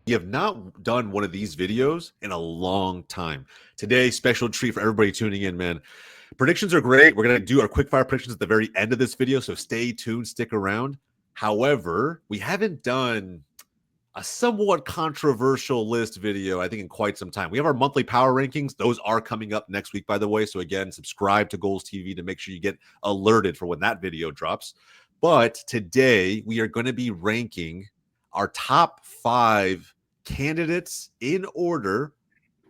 We have not done one of these videos in a long time. Today, special treat for everybody tuning in, man. Predictions are great. We're going to do our quickfire predictions at the very end of this video, so stay tuned, stick around. However, we haven't done a somewhat controversial list video, I think, in quite some time. We have our monthly power rankings. Those are coming up next week, by the way. So again, subscribe to Goals TV to make sure you get alerted for when that video drops. But today we are going to be ranking our top 5 candidates in order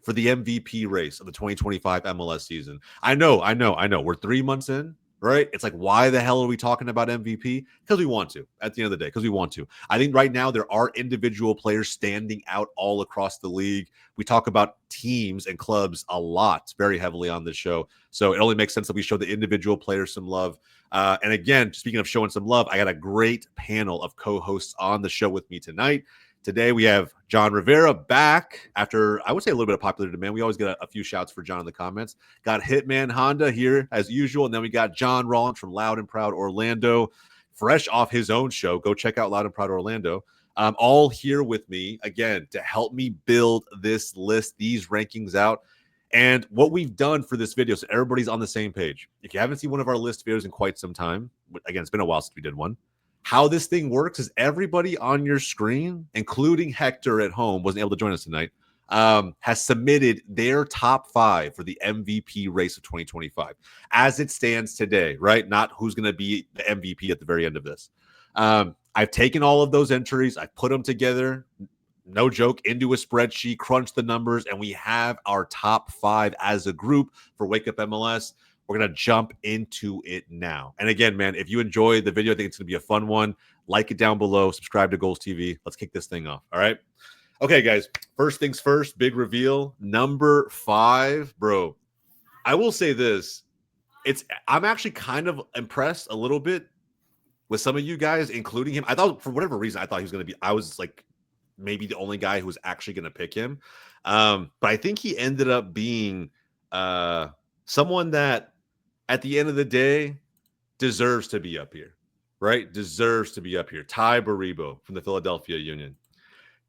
for the MVP race of the 2025 MLS season. I know. We're 3 months in, right? It's like, why the hell are we talking about MVP? Because we want to, at the end of the day, because we want to. I think right now there are individual players standing out all across the league. We talk about teams and clubs a lot, very heavily on this show. So it only makes sense that we show the individual players some love. And again, speaking of showing some love, I got a great panel of co-hosts on the show with me tonight. Today, we have Jon Rivera back after, I would say, a little bit of popular demand. We always get a few shouts for Jon in the comments. Got Hitman Honda here, as usual. And then we got John Rollins from Loud and Proud Orlando, fresh off his own show. Go check out Loud and Proud Orlando. All here with me, again, to help me build this list, these rankings out. And what we've done for this video, so everybody's on the same page. If you haven't seen one of our list videos in quite some time, again, it's been a while since we did one. How this thing works is everybody on your screen, including Hector at home, wasn't able to join us tonight, has submitted their top 5 for the MVP race of 2025 as it stands today, right? Not who's going to be the MVP at the very end of this. I've taken all of those entries. I've put them together, no joke, into a spreadsheet, crunched the numbers, and we have our top 5 as a group for Wake Up MLS. We're going to jump into it now. And again, man, if you enjoy the video, I think it's going to be a fun one. Like it down below. Subscribe to Goals TV. Let's kick this thing off. All right. Okay, guys. First things first, big reveal. Number 5, bro. I will say this. I'm actually kind of impressed a little bit with some of you guys, including him. I thought, for whatever reason, I thought he was going to be, I was like maybe the only guy who was actually going to pick him. But I think he ended up being someone that, at the end of the day, deserves to be up here, right? Deserves to be up here. Tai Baribo from the Philadelphia Union.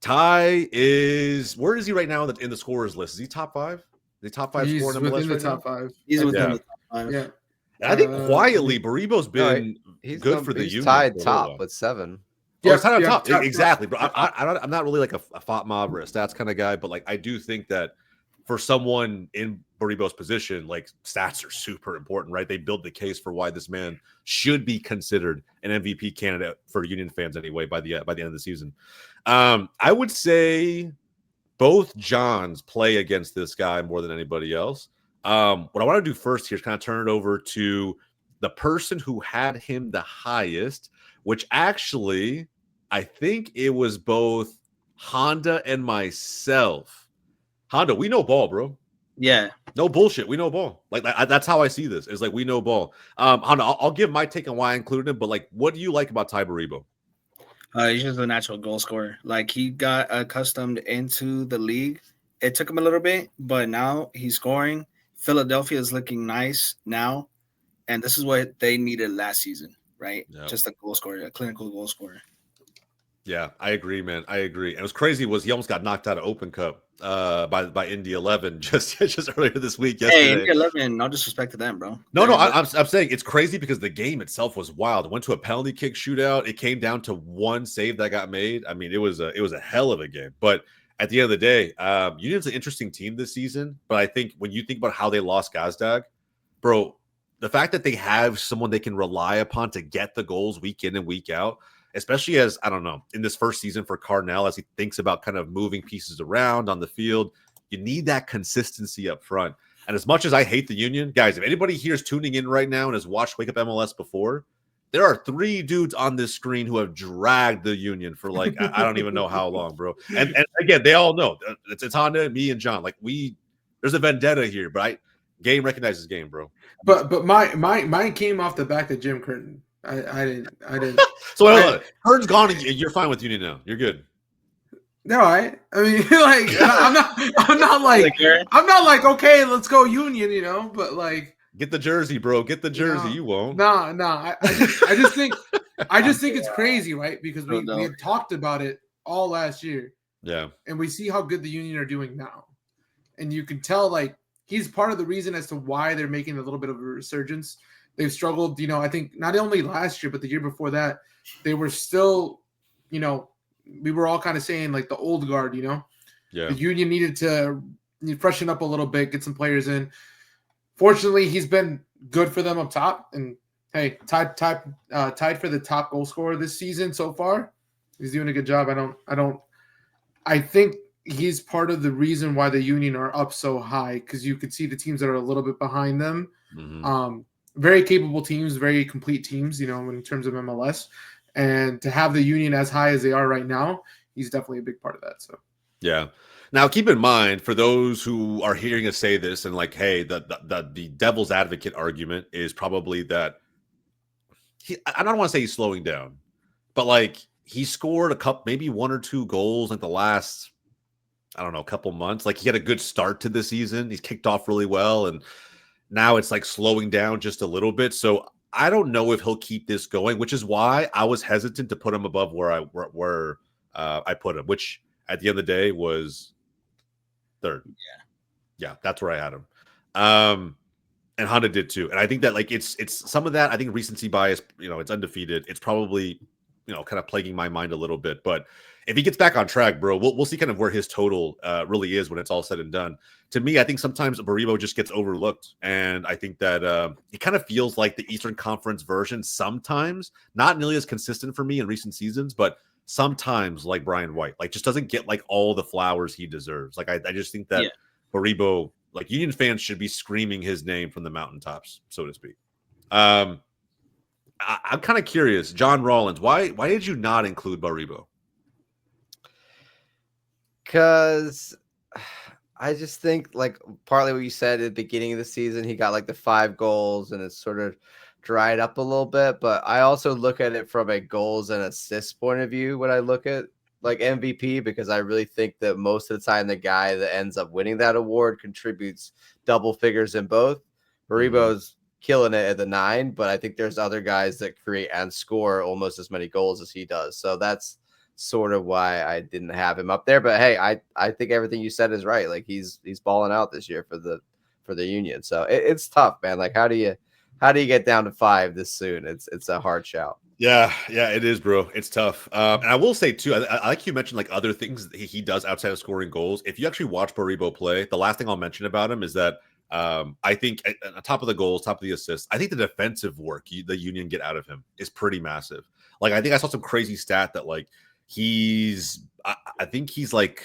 Tai is, where is he right now in the scorers list? Is he top 5? Is he top 5 scorer in MLS within the right top now? 5. He's within the top 5. Yeah. And I think quietly, Baribo's been good for the he's Union. Tied top with 7. Yeah, it's tied on top. Exactly. But I'm not really like a FOTMOB or a stats kind of guy, but like I do think that for someone in Baribo's position, like stats are super important, right? They build the case for why this man should be considered an MVP candidate for Union fans anyway by the end of the season. I would say both Johns play against this guy more than anybody else. What I want to do first here is kind of turn it over to the person who had him the highest, which actually I think it was both Honda and myself. Honda, we know ball, bro. Yeah. No bullshit. We know ball. Like that's how I see this. Is like we know ball. Honda, I'll give my take on why I included him, but like, what do you like about Tai Baribo? He's just a natural goal scorer. Like he got accustomed into the league. It took him a little bit, but now he's scoring. Philadelphia is looking nice now, and this is what they needed last season, right? Yep. Just a goal scorer, a clinical goal scorer. Yeah, I agree, man. I agree. And what's crazy was he almost got knocked out of Open Cup by Indy 11 just earlier this week. Yesterday. Hey, Indy 11, no disrespect to them, bro. No, I'm saying it's crazy because the game itself was wild. It went to a penalty kick shootout. It came down to one save that got made. I mean, it was a hell of a game. But at the end of the day, Union's an interesting team this season. But I think when you think about how they lost Gazdag, bro, the fact that they have someone they can rely upon to get the goals week in and week out, especially as, I don't know, in this first season for Cardinal, as he thinks about kind of moving pieces around on the field, you need that consistency up front. And as much as I hate the Union, guys, if anybody here is tuning in right now and has watched Wake Up MLS before, there are 3 dudes on this screen who have dragged the Union for like, I don't even know how long, bro. And again, they all know. It's Honda, me, and John. Like there's a vendetta here, but game recognizes game, bro. But mine came off the back of Jim Curtin. I didn't. So Curtin's gone, and you're fine with Union now. You're good. No, I mean, like I'm not like okay, let's go Union, you know. But like, get the jersey, bro. Get the jersey. You won't. No. I just think it's crazy, right? Because we had talked about it all last year. Yeah. And we see how good the Union are doing now. And you can tell, like, he's part of the reason as to why they're making a little bit of a resurgence. They've struggled, I think not only last year, but the year before that, they were still, we were all kind of saying, like, the old guard, Yeah. The Union needed to freshen up a little bit, get some players in. Fortunately, he's been good for them up top. And, hey, tied for the top goal scorer this season so far. He's doing a good job. I think he's part of the reason why the Union are up so high, because you could see the teams that are a little bit behind them. Mm-hmm. Very capable teams, very complete teams, in terms of MLS. And to have the Union as high as they are right now, he's definitely a big part of that. So, yeah. Now, keep in mind, for those who are hearing us say this and like, hey, the devil's advocate argument is probably that I don't want to say he's slowing down, but like he scored a couple, maybe 1 or 2 goals like the last, I don't know, couple months. Like he had a good start to the season. He's kicked off really well. And now it's like slowing down just a little bit. So I don't know if he'll keep this going, which is why I was hesitant to put him above where I put him, which at the end of the day was 3rd. Yeah, that's where I had him. And Honda did too. And I think that like it's some of that. I think recency bias, it's undefeated. It's probably, kind of plaguing my mind a little bit. But if he gets back on track, bro, we'll see kind of where his total really is when it's all said and done. To me, I think sometimes Baribo just gets overlooked. And I think that it kind of feels like the Eastern Conference version sometimes, not nearly as consistent for me in recent seasons, but sometimes like Brian White, like just doesn't get like all the flowers he deserves. Like I just think that Baribo, like Union fans should be screaming his name from the mountaintops, so to speak. I'm kind of curious, John Rollins, why did you not include Baribo? Because I just think like partly what you said at the beginning of the season, he got like the 5 goals and it's sort of dried up a little bit. But I also look at it from a goals and assists point of view when I look at like MVP, because I really think that most of the time the guy that ends up winning that award contributes double figures in both. Baribo's killing it at the 9, but I think there's other guys that create and score almost as many goals as he does. So that's sort of why I didn't have him up there. But hey, I think everything you said is right. Like he's balling out this year for the Union. So it's tough, man. Like how do you get down to 5 this soon? It's a hard shout. Yeah, it is, bro. It's tough. And I will say too, I like you mentioned like other things that he does outside of scoring goals. If you actually watch Baribo play, the last thing I'll mention about him is that I think on top of the goals, top of the assists, I think the defensive work the Union get out of him is pretty massive. Like I think I saw some crazy stat that like I think he's like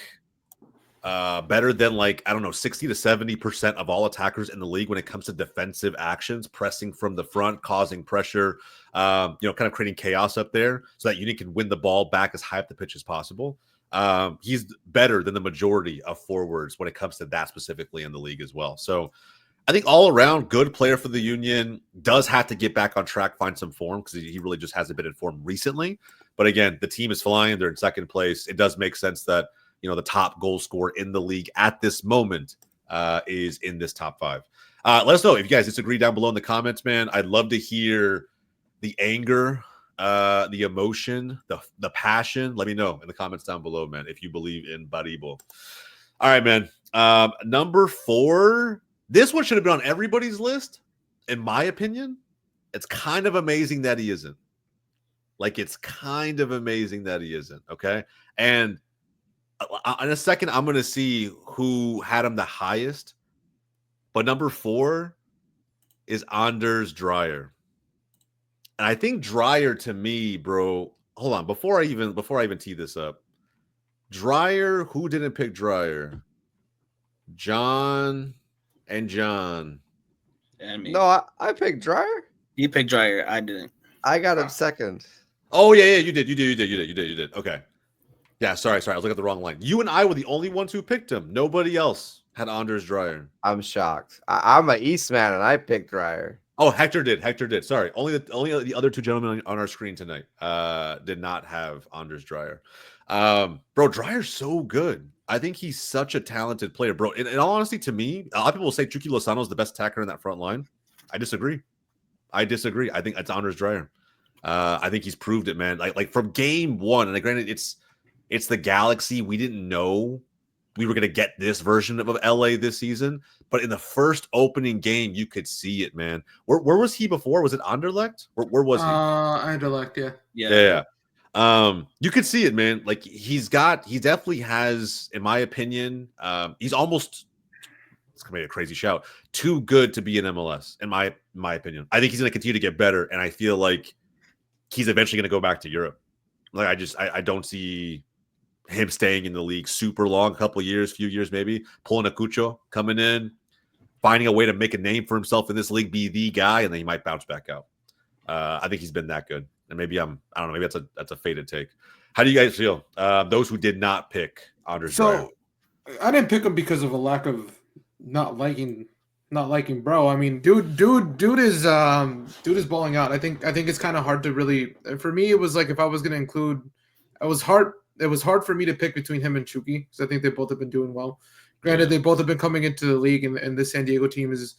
better than like, I don't know, 60 to 70% of all attackers in the league when it comes to defensive actions, pressing from the front, causing pressure, kind of creating chaos up there so that Union can win the ball back as high up the pitch as possible. He's better than the majority of forwards when it comes to that specifically in the league as well. So I think all around good player for the Union. Does have to get back on track, find some form because he really just hasn't been in form recently. But again, the team is flying. They're in 2nd place. It does make sense that the top goal scorer in the league at this moment is in this top 5. Let us know if you guys disagree down below in the comments, man. I'd love to hear the anger, the emotion, the passion. Let me know in the comments down below, man, if you believe in Baribo. All right, man. Number 4. This one should have been on everybody's list, in my opinion. It's kind of amazing that he isn't. Like, it's kind of amazing that he isn't, okay? And in a second, I'm going to see who had him the highest. But number 4 is Anders Dreyer. And I think Dreyer, to me, bro, hold on. Before I even tee this up, Dreyer, who didn't pick Dreyer? John and John. And me. No, I picked Dreyer. You picked Dreyer. I didn't. I got him 2nd. Oh, yeah, you did. Okay. Yeah, sorry. I was looking at the wrong line. You and I were the only ones who picked him. Nobody else had Anders Dreyer. I'm shocked. I'm an East man, and I picked Dreyer. Oh, Hector did. Sorry. Only the other 2 gentlemen on our screen tonight did not have Anders Dreyer. Bro, Dreyer's so good. I think he's such a talented player, bro. In all honesty, to me, a lot of people will say Chucky Lozano is the best attacker in that front line. I disagree. I think it's Anders Dreyer. I think he's proved it, man. Like from game 1, and granted, it's It's the Galaxy. We didn't know we were going to get this version of LA this season, but in the first opening game, you could see it, man. Where was he before? Was it Anderlecht? Where was he? Anderlecht, yeah. Yeah. You could see it, man. Like he definitely has, in my opinion, he's almost, it's gonna be a crazy shout, too good to be in MLS, in my opinion. I think he's gonna continue to get better, and I feel like he's eventually gonna go back to Europe. Like I don't see him staying in the league super long, few years maybe. Pulling a Cucho, coming in, finding a way to make a name for himself in this league, be the guy, and then he might bounce back out. I think he's been that good. And maybe I don't know, maybe that's a faded take. How do you guys feel? Those who did not pick Anders Dreyer. I didn't pick him because of a lack of not liking bro. I mean, dude is balling out. I think it's kind of hard to really, for me, it was like, if I was going to include, it was hard for me to pick between him and Chucky, because I think they both have been doing well. Granted, they both have been coming into the league, and the San Diego team is,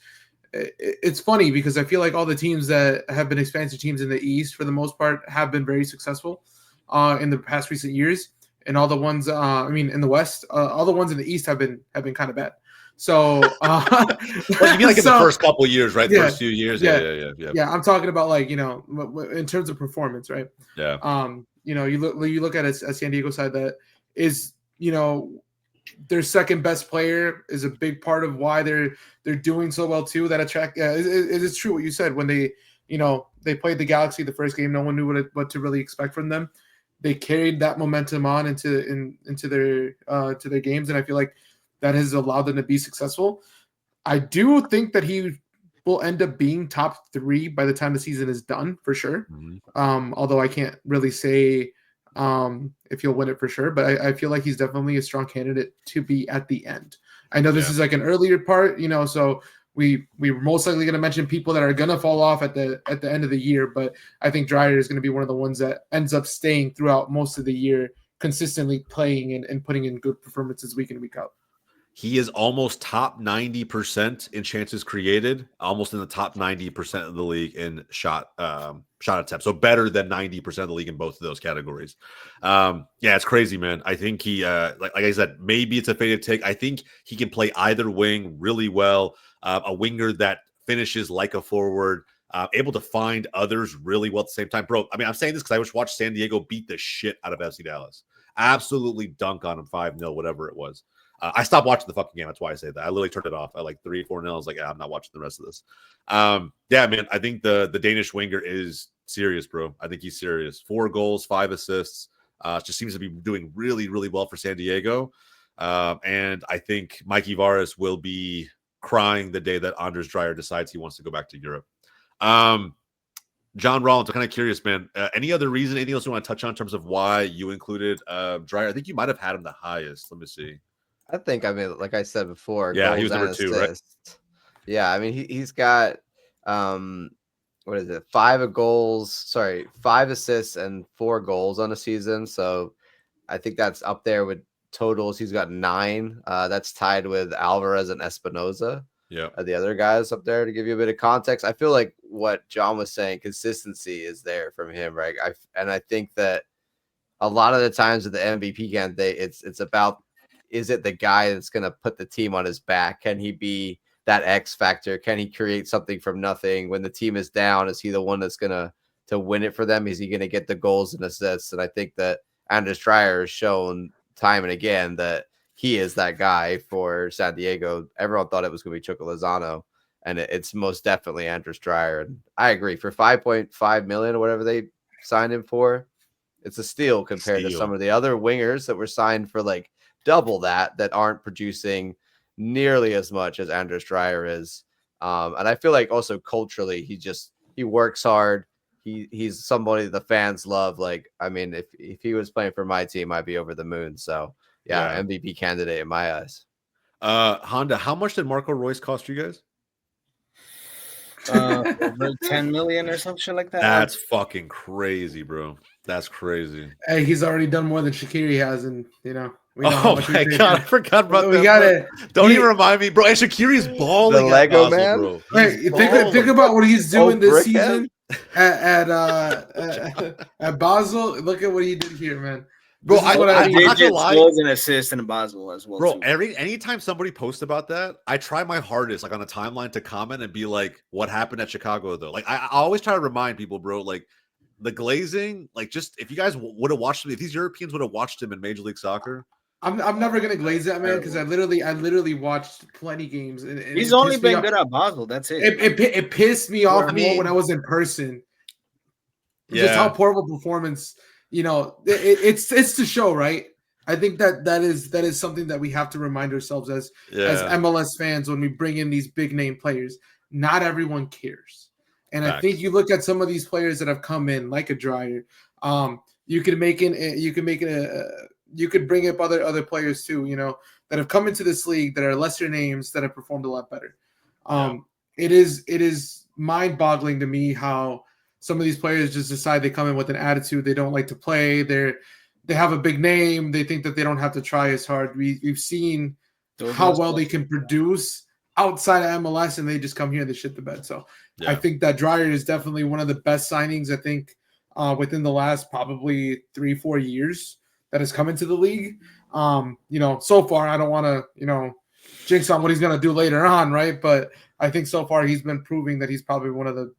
it's funny because I feel like all the teams that have been expansion teams in the East, for the most part, have been very successful in the past recent years, and all the ones, in the West, all the ones in the East have been kind of bad. So, well, you mean like in the first couple of years, right? First few years, yeah. I'm talking about, like, in terms of performance, right? Yeah. You look at a San Diego side that is, their second best player is a big part of why they're doing so well too. That attract, it is true what you said. When they played the Galaxy the first game, no one knew what to really expect from them. They carried that momentum on into their games, and I feel like that has allowed them to be successful. I do think that he will end up being top 3 by the time the season is done, for sure. Mm-hmm. Although I can't really say if he'll win it for sure, but I feel like he's definitely a strong candidate to be at the end. I know this is like an earlier part, so we're most likely going to mention people that are going to fall off at the end of the year, but I think Dreyer is going to be one of the ones that ends up staying throughout most of the year, consistently playing and putting in good performances week in, week out. He is almost top 90% in chances created, almost in the top 90% of the league in shot attempts. So better than 90% of the league in both of those categories. It's crazy, man. I think he, like I said, maybe it's a faded take. I think he can play either wing really well. A winger that finishes like a forward, able to find others really well at the same time. Bro, I mean, I'm saying this because I just watched San Diego beat the shit out of FC Dallas. Absolutely dunk on him 5-0, whatever it was. I stopped watching the fucking game. That's why I say that. I literally turned it off at like 3-4-0. I was like, I'm not watching the rest of this. Man, I think the Danish winger is serious, bro. I think he's serious. 4 goals, 5 assists. Just seems to be doing really, really well for San Diego. And I think Mikey Varas will be crying the day that Anders Dreyer decides he wants to go back to Europe. John Rollins, I'm kind of curious, man. Any other reason, anything else you want to touch on in terms of why you included Dreyer? I think you might have had him the highest. Let me see. I think, like I said before, yeah, he was number 2, right? Yeah, I mean, he's got, what is it? 5 assists and 4 goals on a season. So I think that's up there with totals. He's got 9. That's tied with Alvarez and Espinoza. Yeah, the other guys up there. To give you a bit of context, I feel like what John was saying, consistency is there from him, right? I think that a lot of the times with the MVP candidate, it's about, is it the guy that's going to put the team on his back? Can he be that X factor? Can he create something from nothing when the team is down? Is he the one that's going to win it for them? Is he going to get the goals and assists? And I think that Anders Dreyer has shown time and again that he is that guy for San Diego. Everyone thought it was going to be Chucky Lozano, and it's most definitely Anders Dreyer. And I agree, for $5.5 million or whatever they signed him for, it's a steal compared to some of the other wingers that were signed for like double that aren't producing nearly as much as Anders Dreyer is. And I feel like also culturally, he works hard. He's somebody the fans love. Like, I mean, if he was playing for my team, I'd be over the moon. So yeah. MVP candidate in my eyes. Honda, how much did Marco Reus cost you guys? Over 10 million or something like that. That's fucking crazy, bro. That's crazy. Hey, he's already done more than Shaqiri has, and we know oh my god, I forgot about that. We got it. Don't even rremind me, bro. And Shaqiri's balling. The Lego Basel, man. Bro. Hey, think about what he's doing this season at Basel. Look at what he did here, man. Bro, This is what I'm He not did gonna get lie. goals and assists in Basel as well. Bro, too. anytime somebody posts about that, I try my hardest, like on the timeline, to comment and be like, "What happened at Chicago?" Though, like, I always try to remind people, bro, like the glazing, like, just if you guys would have watched him, if these Europeans would have watched him in Major League Soccer, I'm never gonna glaze that, man, because I literally watched plenty games, and He's it only pissed me been off. good at Basel. That's it. It pissed me off I more when mean- I was in person. yeah, Just how poor of a performance, it's to show, right? I think that is something that we have to remind ourselves as yeah, MLS fans when we bring in these big name players. Not everyone cares, and I Facts. think you look at some of these players that have come in, like a Dreyer. You could bring up other players too, that have come into this league that are lesser names that have performed a lot better. It is mind-boggling to me how some of these players just decide they come in with an attitude. They don't like to play. They have a big name. They think that they don't have to try as hard. We've seen how well they can produce outside of MLS, and they just come here and they shit the bed. So yeah. I think that Dreyer is definitely one of the best signings, I think, within the last probably 3-4 years that has come into the league. So far, I don't want to, jinx on what he's going to do later on, right? But I think so far he's been proving that he's probably one of the,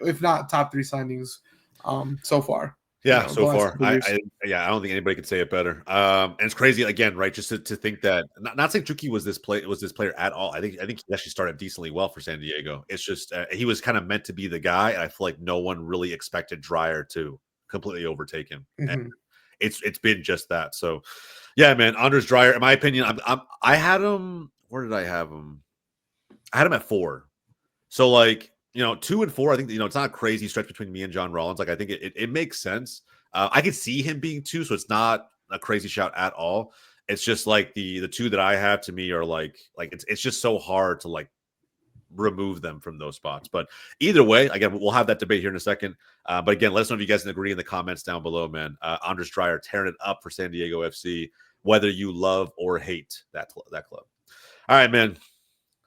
if not top 3 signings so far. Yeah, the so last far, couple years. I don't think anybody could say it better. And it's crazy again, right? Just to think that not saying Chucky was this player at all. I think he actually started decently well for San Diego. It's just he was kind of meant to be the guy, and I feel like no one really expected Dreyer to completely overtake him. And it's been just that. So, yeah, man, Anders Dreyer. In my opinion, I had him. Where did I have him? I had him at 4. So like. 2 and 4, I think, it's not a crazy stretch between me and John Rollins. Like, I think it makes sense. I could see him being 2, so it's not a crazy shout at all. It's just like the 2 that I have to me are like it's just so hard to like remove them from those spots. But either way, again, we'll have that debate here in a second. But again, let us know if you guys agree in the comments down below, man. Anders Dreyer tearing it up for San Diego FC, whether you love or hate that club. All right, man.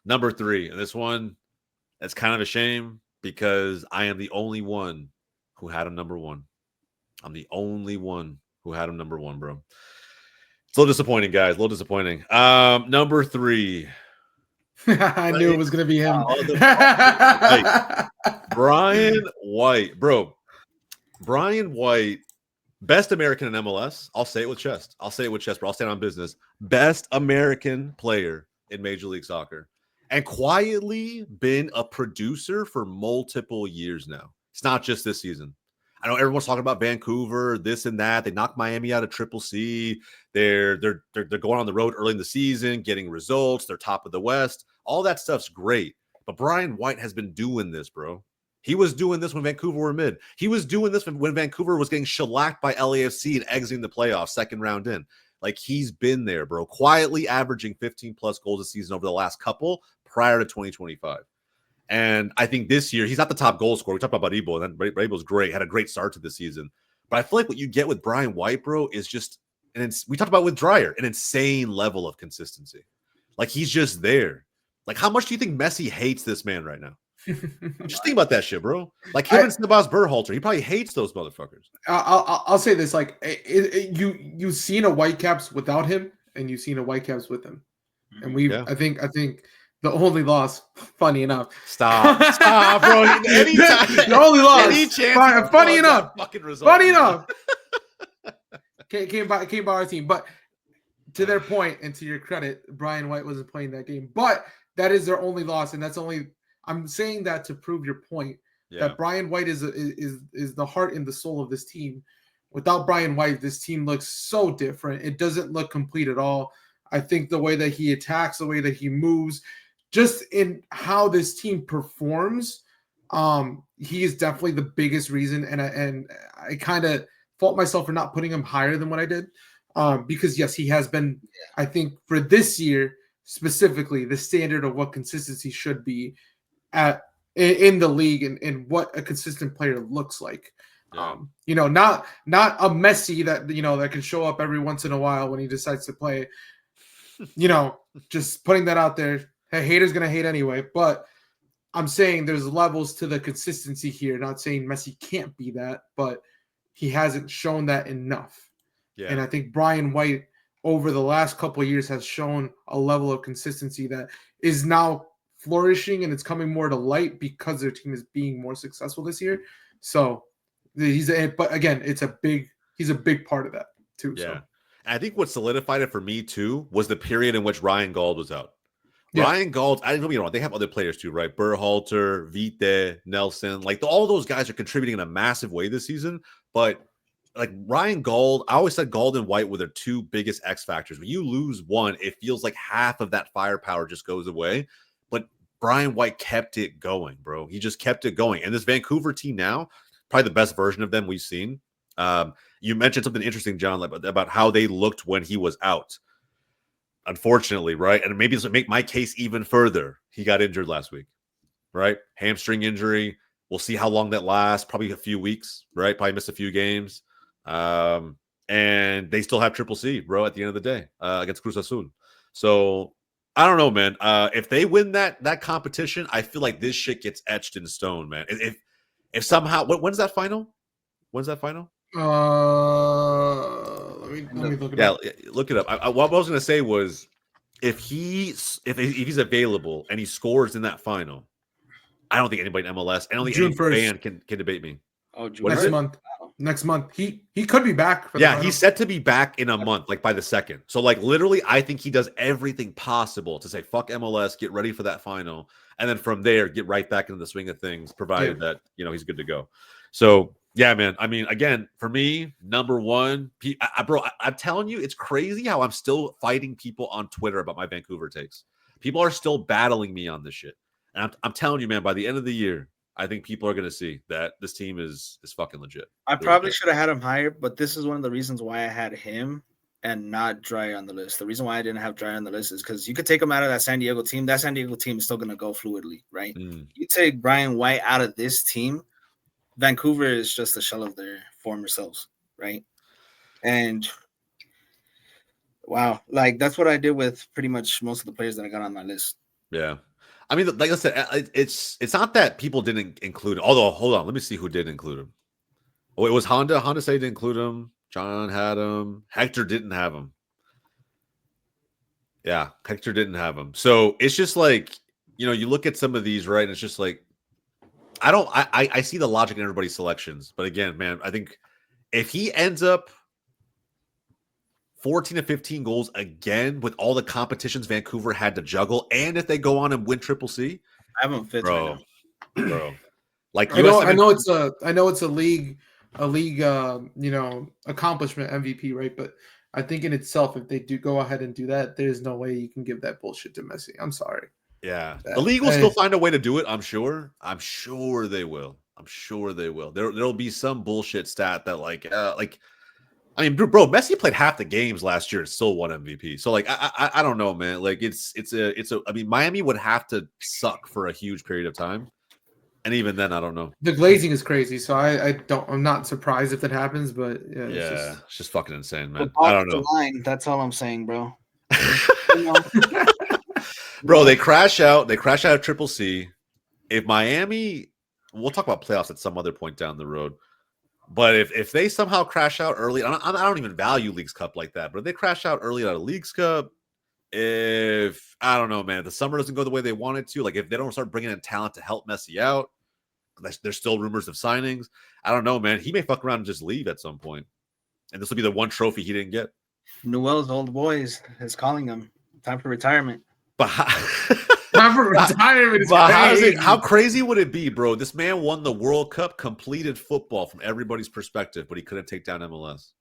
Number 3, and this one. It's kind of a shame because I am the only one who had him number 1. I'm the only one who had him number 1, bro. It's a little disappointing, guys. A little disappointing. Number 3. I knew it was going to be him. Brian White. Bro, Brian White, best American in MLS. I'll say it with chest. Bro. I'll stand on business. Best American player in Major League Soccer. And quietly been a producer for multiple years now. It's not just this season. I know everyone's talking about Vancouver, this and that. They knocked Miami out of Triple C. They're going on the road early in the season, getting results. They're top of the West. All that stuff's great. But Brian White has been doing this, bro. He was doing this when Vancouver were mid. He was doing this when Vancouver was getting shellacked by LAFC and exiting the playoffs second round in. Like, he's been there, bro. Quietly averaging 15-plus goals a season over the last couple prior to 2025. And I think this year, he's not the top goal scorer. We talked about Baribo, and then Baribo's great. Had a great start to the season. But I feel like what you get with Brian White, bro, is just, we talked about with Dreyer, an insane level of consistency. Like, he's just there. Like, how much do you think Messi hates this man right now? Just think about that shit, bro. Like him and Sebas Berhalter, he probably hates those motherfuckers. I'll say this: like, you've seen a Whitecaps without him, and you've seen a Whitecaps with him, and I think the only loss, funny enough, stop, bro. Anytime, the only loss, any chance funny enough, funny enough, came by our team, but. To their point, and to your credit, Brian White wasn't playing that game, but that is their only loss, and that's only. I'm saying that to prove your point that Brian White is the heart and the soul of this team. Without Brian White, this team looks so different. It doesn't look complete at all. I think the way that he attacks, the way that he moves, just in how this team performs, he is definitely the biggest reason. And I kind of fault myself for not putting him higher than what I did. Because yes, he has been, I think for this year specifically, the standard of what consistency should be in the league and what a consistent player looks like. Not a Messi that can show up every once in a while when he decides to play. Just putting that out there. Hey, haters gonna hate anyway, but I'm saying there's levels to the consistency here. Not saying Messi can't be that, but he hasn't shown that enough. Yeah. And I think Brian White over the last couple of years has shown a level of consistency that is now flourishing, and it's coming more to light because their team is being more successful this year. So but again, he's a big part of that too. Yeah. So. And I think what solidified it for me too was the period in which Ryan Gauld was out. Yeah. Ryan Gauld, I don't get me wrong, they have other players too, right? Berhalter, Vite, Nelson, like all those guys are contributing in a massive way this season. But like Ryan Gauld, I always said Gauld and White were their two biggest X factors. When you lose one, it feels like half of that firepower just goes away. But Brian White kept it going, bro. He just kept it going. And this Vancouver team now, probably the best version of them we've seen. You mentioned something interesting, John, about how they looked when he was out. Unfortunately, right? And maybe this would make my case even further. He got injured last week, right? Hamstring injury. We'll see how long that lasts. Probably a few weeks, right? Probably miss a few games. And they still have Triple C, bro, at the end of the day against Cruz Azul. So I don't know, man. If they win that competition, I feel like this shit gets etched in stone, man. If somehow, when's that final? When's that final? Let me look it up. Yeah, look it up. What I was going to say was, if he's available and he scores in that final, I don't think anybody in MLS, I don't think June any 1st. fan can debate me. Oh, What is Next it? month. Next month. He could be back. For the Yeah, final. he's set to be back in a month, like by the 2nd. So, like, literally, I think he does everything possible to say, fuck MLS, get ready for that final. And then from there, get right back into the swing of things, provided that, he's good to go. So, yeah, man. I mean, again, for me, number one, bro, I'm telling you, it's crazy how I'm still fighting people on Twitter about my Vancouver takes. People are still battling me on this shit. And I'm telling you, man, by the end of the year, I think people are going to see that this team is fucking legit. I probably should have had him higher, but this is one of the reasons why I had him and not Dreyer on the list. The reason why I didn't have Dreyer on the list is because you could take him out of that San Diego team. That San Diego team is still going to go fluidly, right? You take Brian White out of this team, Vancouver is just a shell of their former selves, right? And wow, like that's what I did with pretty much most of the players that I got on my list. Yeah. I mean, like I said, it's not that people didn't include him. Although, hold on, let me see who did include him. Oh, it was Honda. Honda said he didn't include him. John had him. Hector didn't have him. Yeah, Hector didn't have him. So it's just like, you look at some of these, right? And it's just like, I see the logic in everybody's selections. But again, man, I think if he ends up 14 to 15 goals again with all the competitions Vancouver had to juggle, and if they go on and win Triple C, I have him fifth, bro. Like I know it's a league accomplishment MVP, right? But I think in itself, if they do go ahead and do that, there's no way you can give that bullshit to Messi. I'm sorry. Yeah, the league will still find a way to do it. I'm sure they will. There'll be some bullshit stat that I mean, bro, Messi played half the games last year and still won MVP. So I don't know, man. Like I mean, Miami would have to suck for a huge period of time, and even then, I don't know. The glazing is crazy, so I'm not surprised if that happens. But it's just fucking insane, man. I don't know. That's all I'm saying, bro. Bro, they crash out. They crash out of Triple C. If Miami, we'll talk about playoffs at some other point down the road. But if they somehow crash out early, I don't even value Leagues Cup like that. But if they crash out early out of Leagues Cup, if I don't know, man, the summer doesn't go the way they want it to. Like if they don't start bringing in talent to help Messi out, there's still rumors of signings. I don't know, man. He may fuck around and just leave at some point, and this will be the one trophy he didn't get. Newell's old boys is calling him. Time for retirement. But how crazy would it be, bro? This man won the World Cup, completed football from everybody's perspective, but he couldn't take down MLS.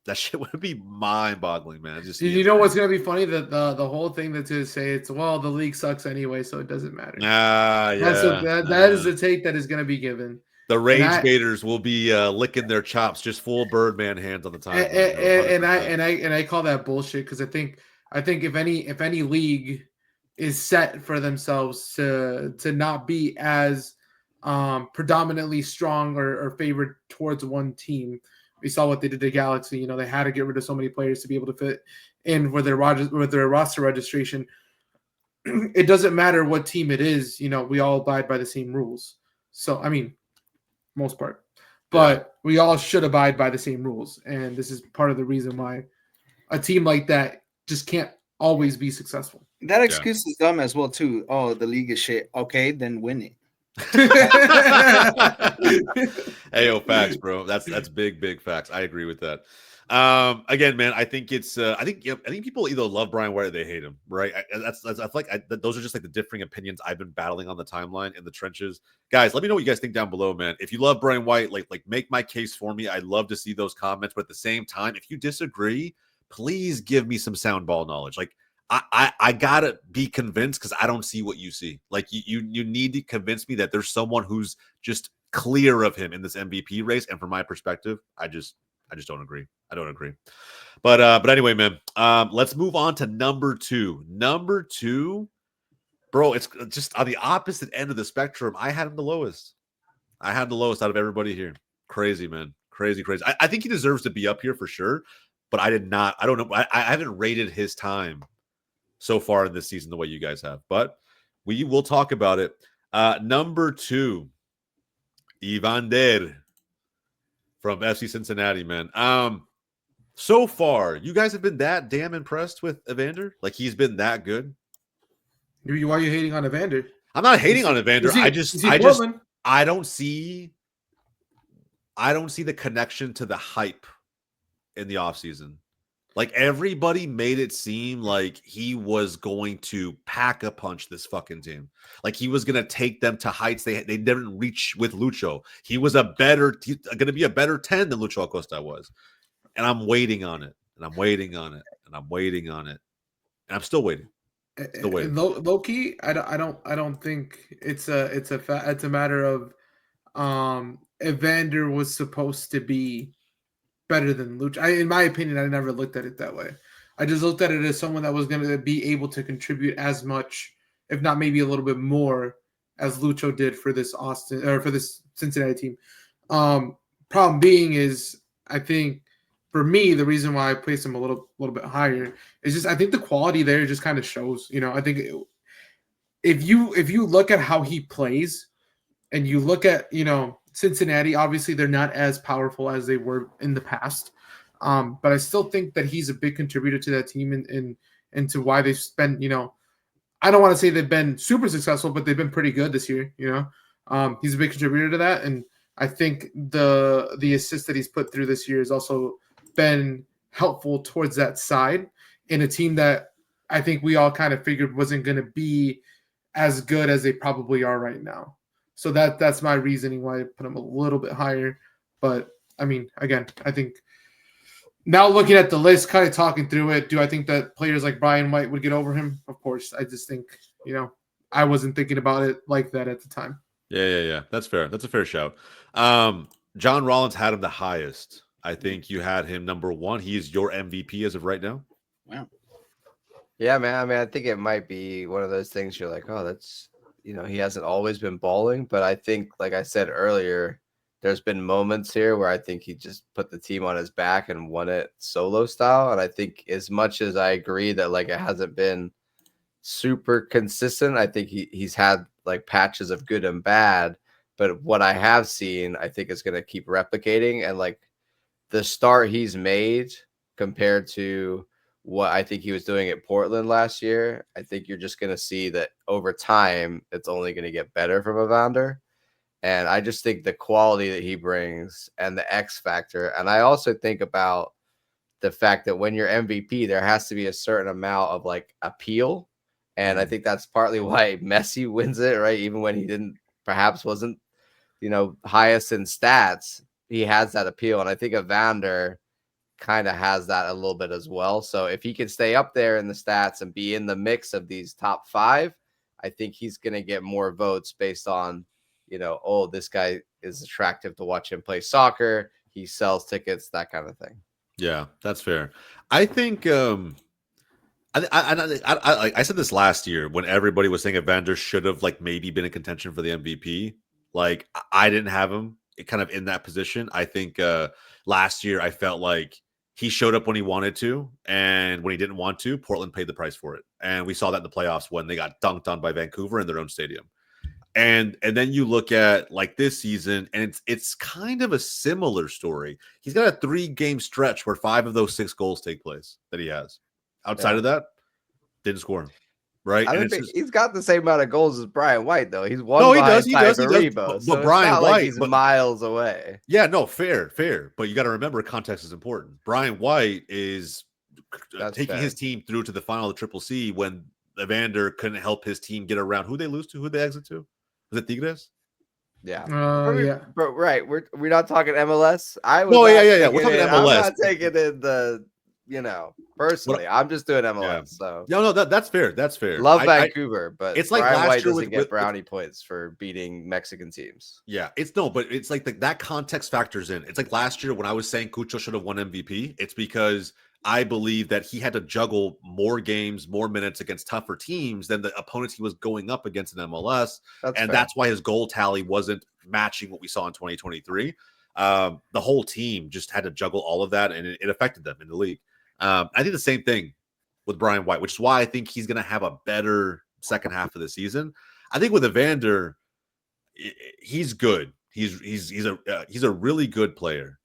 That shit would be mind-boggling, man. You know what's gonna be funny? That the whole thing that's to say the league sucks anyway, so it doesn't matter. That is the take that is gonna be given. The rage baiters will be licking their chops, just full Birdman hands on the time. And I call that bullshit because I think if any league is set for themselves to not be as predominantly strong or favored towards one team. We saw what they did to Galaxy. They had to get rid of so many players to be able to fit in with their roster registration. It doesn't matter what team it is. We all abide by the same rules. So, I mean, most part. but we all should abide by the same rules. And this is part of the reason why a team like that just can't always be successful. That excuse is dumb as well too. Oh, the league is shit. Okay, then win it. Hey, yo, facts, bro. That's big facts. I agree with that. Again, man, I think it's I think people either love Brian White or they hate him, right? I feel like those are just like the differing opinions I've been battling on the timeline in the trenches. Guys, let me know what you guys think down below, man. If you love Brian White, like make my case for me. I'd love to see those comments, but at the same time, if you disagree, please give me some sound ball knowledge. Like I gotta be convinced because I don't see what you see. Like you need to convince me that there's someone who's just clear of him in this MVP race. And from my perspective, I just don't agree. I don't agree. But anyway, man, let's move on to number 2. Number 2, bro, it's just on the opposite end of the spectrum. I had him the lowest. I had the lowest out of everybody here. Crazy, man. Crazy. I think he deserves to be up here for sure. But I don't know. I haven't rated his time so far in this season the way you guys have. But we will talk about it. Number 2, Evander from FC Cincinnati, man. So far, you guys have been that damn impressed with Evander? Like he's been that good? Why are you hating on Evander? I'm not hating on Evander. I don't see the connection to the hype in the offseason. Like everybody made it seem like he was going to pack a punch this fucking team. Like he was going to take them to heights they didn't reach with Lucho. He was going to be a better 10 than Lucho Acosta was. And I'm waiting on it. And I'm waiting on it. And I'm waiting on it. And I'm still waiting. Still waiting. Low key, I don't think it's a matter of Evander was supposed to be better than Lucho. In my opinion, I never looked at it that way. I just looked at it as someone that was going to be able to contribute as much, if not maybe a little bit more, as Lucho did for this Cincinnati team. Problem being is, I think for me, the reason why I placed him a little bit higher is just I think the quality there just kind of shows. I think if you look at how he plays, and you look at Cincinnati, obviously they're not as powerful as they were in the past. But I still think that he's a big contributor to that team and to why they've spent, I don't want to say they've been super successful, but they've been pretty good this year, He's a big contributor to that. And I think the assist that he's put through this year has also been helpful towards that side in a team that I think we all kind of figured wasn't going to be as good as they probably are right now. So that's my reasoning why I put him a little bit higher. But, I mean, again, I think now looking at the list, kind of talking through it, do I think that players like Brian White would get over him? Of course. I just think, I wasn't thinking about it like that at the time. Yeah. That's fair. That's a fair shout. John Rollins had him the highest. I think you had him number 1. He is your MVP as of right now. Wow. Yeah, man. I mean, I think it might be one of those things you're like, oh, that's – he hasn't always been balling, but I think, like I said earlier, there's been moments here where I think he just put the team on his back and won it solo style. And I think as much as I agree that like it hasn't been super consistent, I think he's had like patches of good and bad. But what I have seen, I think is going to keep replicating. And like the start he's made compared to what I think he was doing at Portland last year, I think you're just going to see that over time, it's only going to get better from Evander. And I just think the quality that he brings and the X factor. And I also think about the fact that when you're MVP, there has to be a certain amount of like appeal. And I think that's partly why Messi wins it, right? Even when he perhaps wasn't, highest in stats, he has that appeal. And I think Evander kind of has that a little bit as well. So if he can stay up there in the stats and be in the mix of these top 5, I think he's going to get more votes based on, oh, this guy is attractive to watch him play soccer. He sells tickets, that kind of thing. Yeah, that's fair. I think I said this last year when everybody was saying Evander should have like maybe been in contention for the MVP. Like I didn't have him kind of in that position. I think last year I felt like he showed up when he wanted to, and when he didn't want to, Portland paid the price for it. And we saw that in the playoffs when they got dunked on by Vancouver in their own stadium. And then you look at like this season, and it's kind of a similar story. He's got a 3-game stretch where 5 of those 6 goals take place that he has. Outside of that, didn't score him. Right? I And mean, he's got the same amount of goals as Brian White, though. He's one. No, he behind does. Tai He does. Baribo, But it's Brian not White, like he's miles away. Yeah, no, fair. But you got to remember, context is important. Brian White is taking his team through to the final of the Triple C when Evander couldn't help his team get around. Who they lose to? Who they exit to? Was it Tigres? Yeah. But right. We're not talking MLS. Yeah. We're talking MLS. I'm not taking in the, personally. I'm just doing MLS. Yeah. So no, that's fair. That's fair. Love Vancouver, but it's like Brian last White year doesn't get brownie points for beating Mexican teams. Yeah, but it's like that context factors in. It's like last year when I was saying Cucho should have won MVP. It's because I believe that he had to juggle more games, more minutes against tougher teams than the opponents he was going up against in MLS. That's why his goal tally wasn't matching what we saw in 2023. The whole team just had to juggle all of that, and it affected them in the league. I think the same thing with Brian White, which is why I think he's going to have a better second half of the season. I think with Evander, he's good. He's a really good player.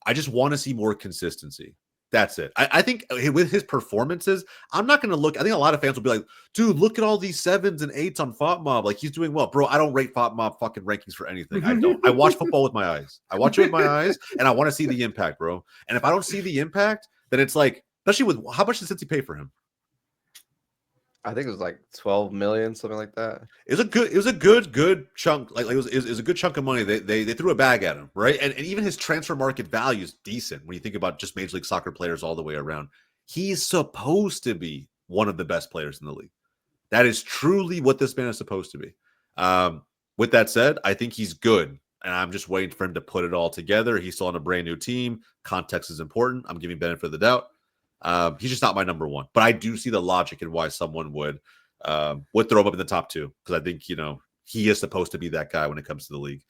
I just want to see more consistency. That's it. I think with his performances, I'm not going to look. I think a lot of fans will be like, dude, look at all these 7s and 8s on FOTMob. Like, he's doing well. Bro, I don't rate FOTMob fucking rankings for anything. I don't. I watch football with my eyes. I watch it with my eyes, and I want to see the impact, bro. And if I don't see the impact, then it's like, especially with how much did Cincy pay for him? I think it was like 12 million, something like that. It was a good chunk. Like it was a good chunk of money. They threw a bag at him, right? And even his transfer market value is decent when you think about just Major League Soccer players all the way around. He's supposed to be one of the best players in the league. That is truly what this man is supposed to be. With that said, I think he's good, and I'm just waiting for him to put it all together. He's still on a brand new team. Context is important. I'm giving benefit of the doubt. He's just not my number one, but I do see the logic in why someone would throw him up in the top 2, because I think he is supposed to be that guy when it comes to the league.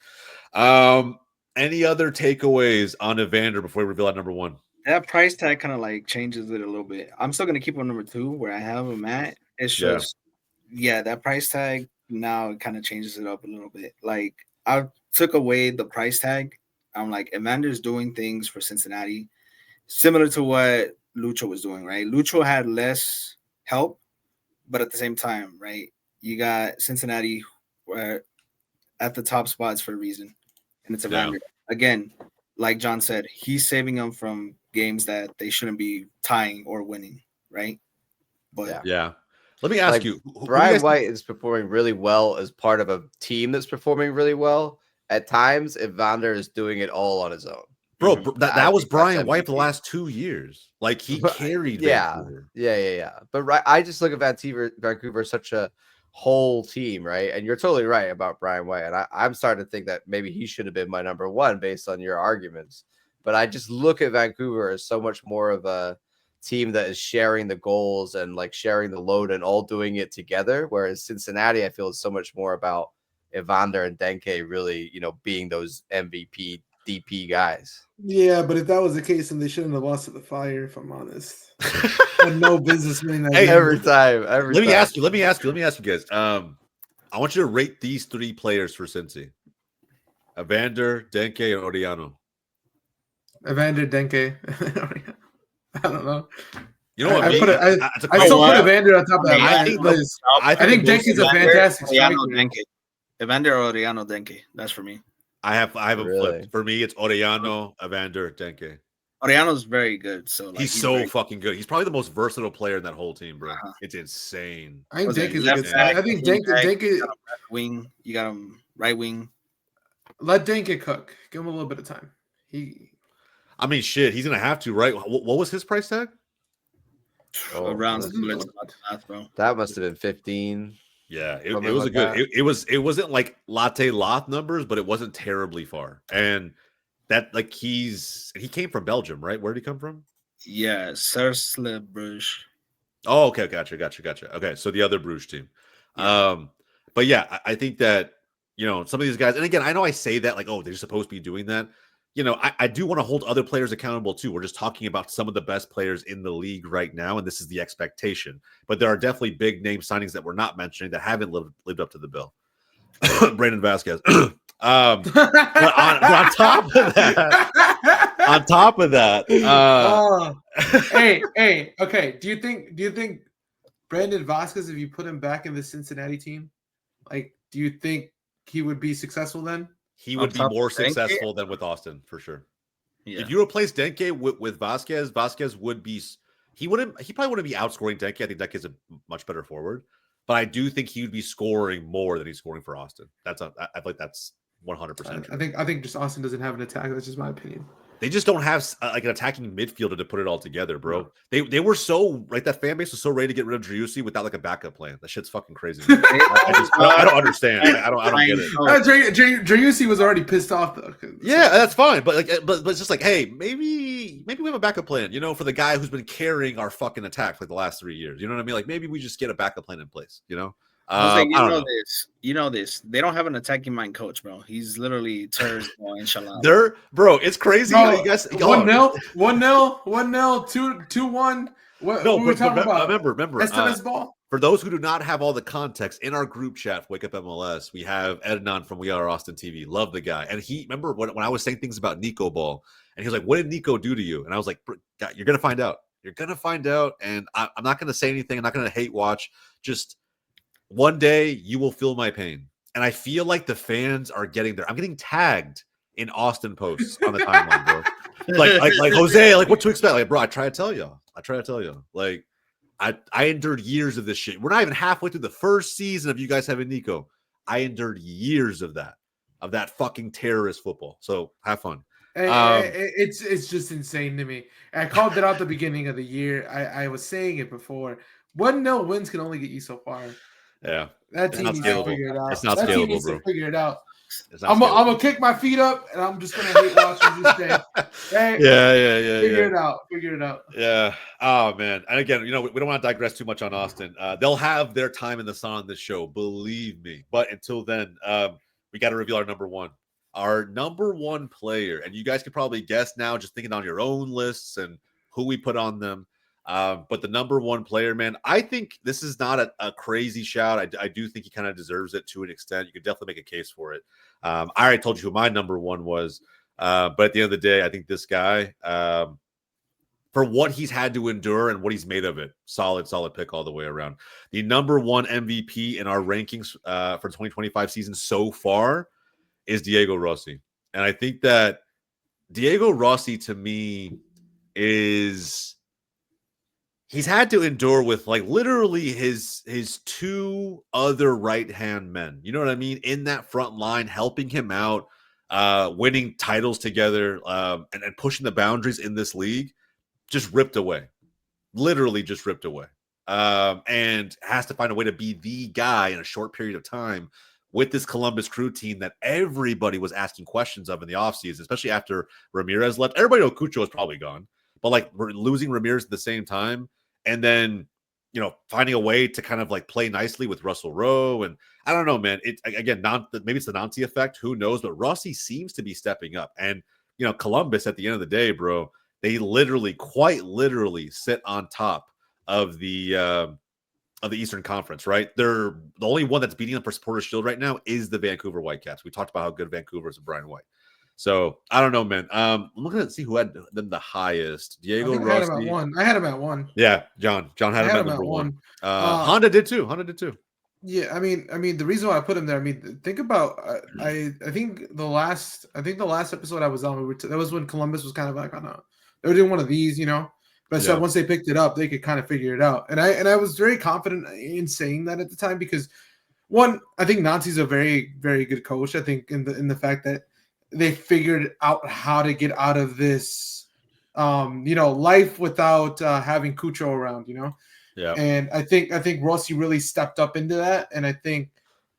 Any other takeaways on Evander before we reveal our number 1? That price tag kind of like changes it a little bit. I'm still gonna keep on number 2 where I have him at. It's just that price tag now it kind of changes it up a little bit. Like, I took away the price tag. I'm like, Evander's doing things for Cincinnati similar to what Lucho was doing, right? Lucho had less help, but at the same time, right, you got Cincinnati at the top spots for a reason, and it's Evander. Again, like John said, he's saving them from games that they shouldn't be tying or winning, right? But let me ask you, Brian White is performing really well as part of a team that's performing really well. At times, Evander is doing it all on his own. Bro, that was Brian White for the last 2 years. Like, he carried Vancouver. Yeah. But I just look at Vancouver as such a whole team, right? And you're totally right about Brian White. And I'm starting to think that maybe he should have been my number 1 based on your arguments. But I just look at Vancouver as so much more of a team that is sharing the goals and like sharing the load and all doing it together. Whereas Cincinnati, I feel, is so much more about Evander and Denke really, being those MVP DP guys. Yeah, but if that was the case, then they shouldn't have lost to the Fire, if I'm honest. Had no business winning that game. Every time. Let me ask you guys. I want you to rate these 3 players for Cincy. Evander, Denke, and Oriano. Evander, Denke. I don't know. You know what I still put Evander on top of that list. I think Denke's a fantastic striker. Evander or Oriano Denke. That's for me. I have a flip. For me, it's Oriano, Evander, Denke. Oriano's very good. So he's so fucking good. He's probably the most versatile player in that whole team, bro. It's insane. I think Denke's a good. I think Denke wing. You got him right wing. Let Denke cook. Give him a little bit of time. I mean, shit. He's gonna have to, right? What was his price tag? Around bro. That must have been 15. Yeah, it was a good. It wasn't like latte loth numbers, but it wasn't terribly far. And that he came from Belgium, right? Where did he come from? Yeah, Cercle Bruges. Oh, okay, gotcha. Okay, so the other Bruges team. Yeah. But yeah, I think that some of these guys, and again, I know I say that like, oh, they're supposed to be doing that. I do want to hold other players accountable too. We're just talking about some of the best players in the league right now, and this is the expectation. But there are definitely big name signings that we're not mentioning that haven't lived up to the bill. Brandon Vasquez. But on top of that, okay. Do you think Brandon Vasquez, if you put him back in the Cincinnati team, like, do you think he would be successful then? He would be more successful than with Austin for sure. Yeah. If you replace Denke with Vasquez, Vasquez would be. He probably wouldn't be outscoring Denke. I think Denke is a much better forward, but I do think he would be scoring more than he's scoring for Austin. I feel like that's 100%. I think just Austin doesn't have an attack. That's just my opinion. They just don't have like an attacking midfielder to put it all together, bro. They were so that fan base was so ready to get rid of Driussi without like a backup plan. That shit's fucking crazy. I don't understand. I don't get it. Driussi was already pissed off though. Yeah, that's fine, but it's just like, hey, maybe we have a backup plan, for the guy who's been carrying our fucking attack for the last 3 years. You know what I mean? Like maybe we just get a backup plan in place. Jose, you know this. They don't have an attacking mind coach, bro. He's literally turds, inshallah. Bro, it's crazy how you guys 1-0, 2-1. What were we talking about? Remember. Ball. For those who do not have all the context, in our group chat, Wake Up MLS, we have Ednan from We Are Austin TV. Love the guy. And he, remember when I was saying things about Nico Ball, and he was like, what did Nico do to you? And I was like, God, you're going to find out. You're going to find out. And I'm not going to say anything. I'm not going to hate watch. Just one day you will feel my pain. And I feel like the fans are getting there. I'm getting tagged in Austin posts on the timeline, bro. Like Jose, like what to expect? Like, bro, I try to tell you. Like, I endured years of this shit. We're not even halfway through the first season of you guys having Nico. I endured years of that fucking terrorist football. So have fun. It's just insane to me. I called it out the beginning of the year. I was saying it before. 1-0 wins can only get you so far. Yeah, that team needs to figure it out. It's not scalable, bro. Figure it out. I'm gonna kick my feet up and I'm just gonna hate watch and just say, hey, Figure it out. Yeah. Oh man. And again, we don't want to digress too much on Austin. They'll have their time in the sun on this show, believe me. But until then, we got to reveal our number one. Our number one player, and you guys can probably guess now, just thinking on your own lists and who we put on them. But the number one player, man, I think this is not a crazy shout. I do think he kind of deserves it to an extent. You could definitely make a case for it. I already told you who my number one was. But at the end of the day, I think this guy, for what he's had to endure and what he's made of it, solid pick all the way around. The number one MVP in our rankings for the 2025 season so far is Diego Rossi. And I think that Diego Rossi, to me, he's had to endure with like literally his two other right-hand men. You know what I mean? In that front line, helping him out, winning titles together, and pushing the boundaries in this league, just ripped away. Literally just ripped away. And has to find a way to be the guy in a short period of time with this Columbus Crew team that everybody was asking questions of in the offseason, especially after Ramirez left. Everybody knows Cucho is probably gone. But like we're losing Ramirez at the same time. And then, finding a way to kind of like play nicely with Russell Rowe. And I don't know, man. Maybe it's the Nancy effect. Who knows? But Rossi seems to be stepping up. And, Columbus at the end of the day, bro, they quite literally sit on top of the Eastern Conference, right? They're the only one that's beating them for Supporters Shield right now is the Vancouver Whitecaps. We talked about how good Vancouver is with Brian White. So I don't know, man. I'm looking to see who had them the highest. Diego Rossi. I had him at one. Yeah, John had him at number one. Honda did too. Yeah, I mean, the reason why I put him there. I mean, think about. I think the last episode I was on, that was when Columbus was kind of like, they were doing one of these, But so once they picked it up, they could kind of figure it out. And I was very confident in saying that at the time because, one, I think Nancy's a very, very good coach. I think in the fact that they figured out how to get out of this, life without having Cucho around, Yeah. And I think Rossi really stepped up into that. And I think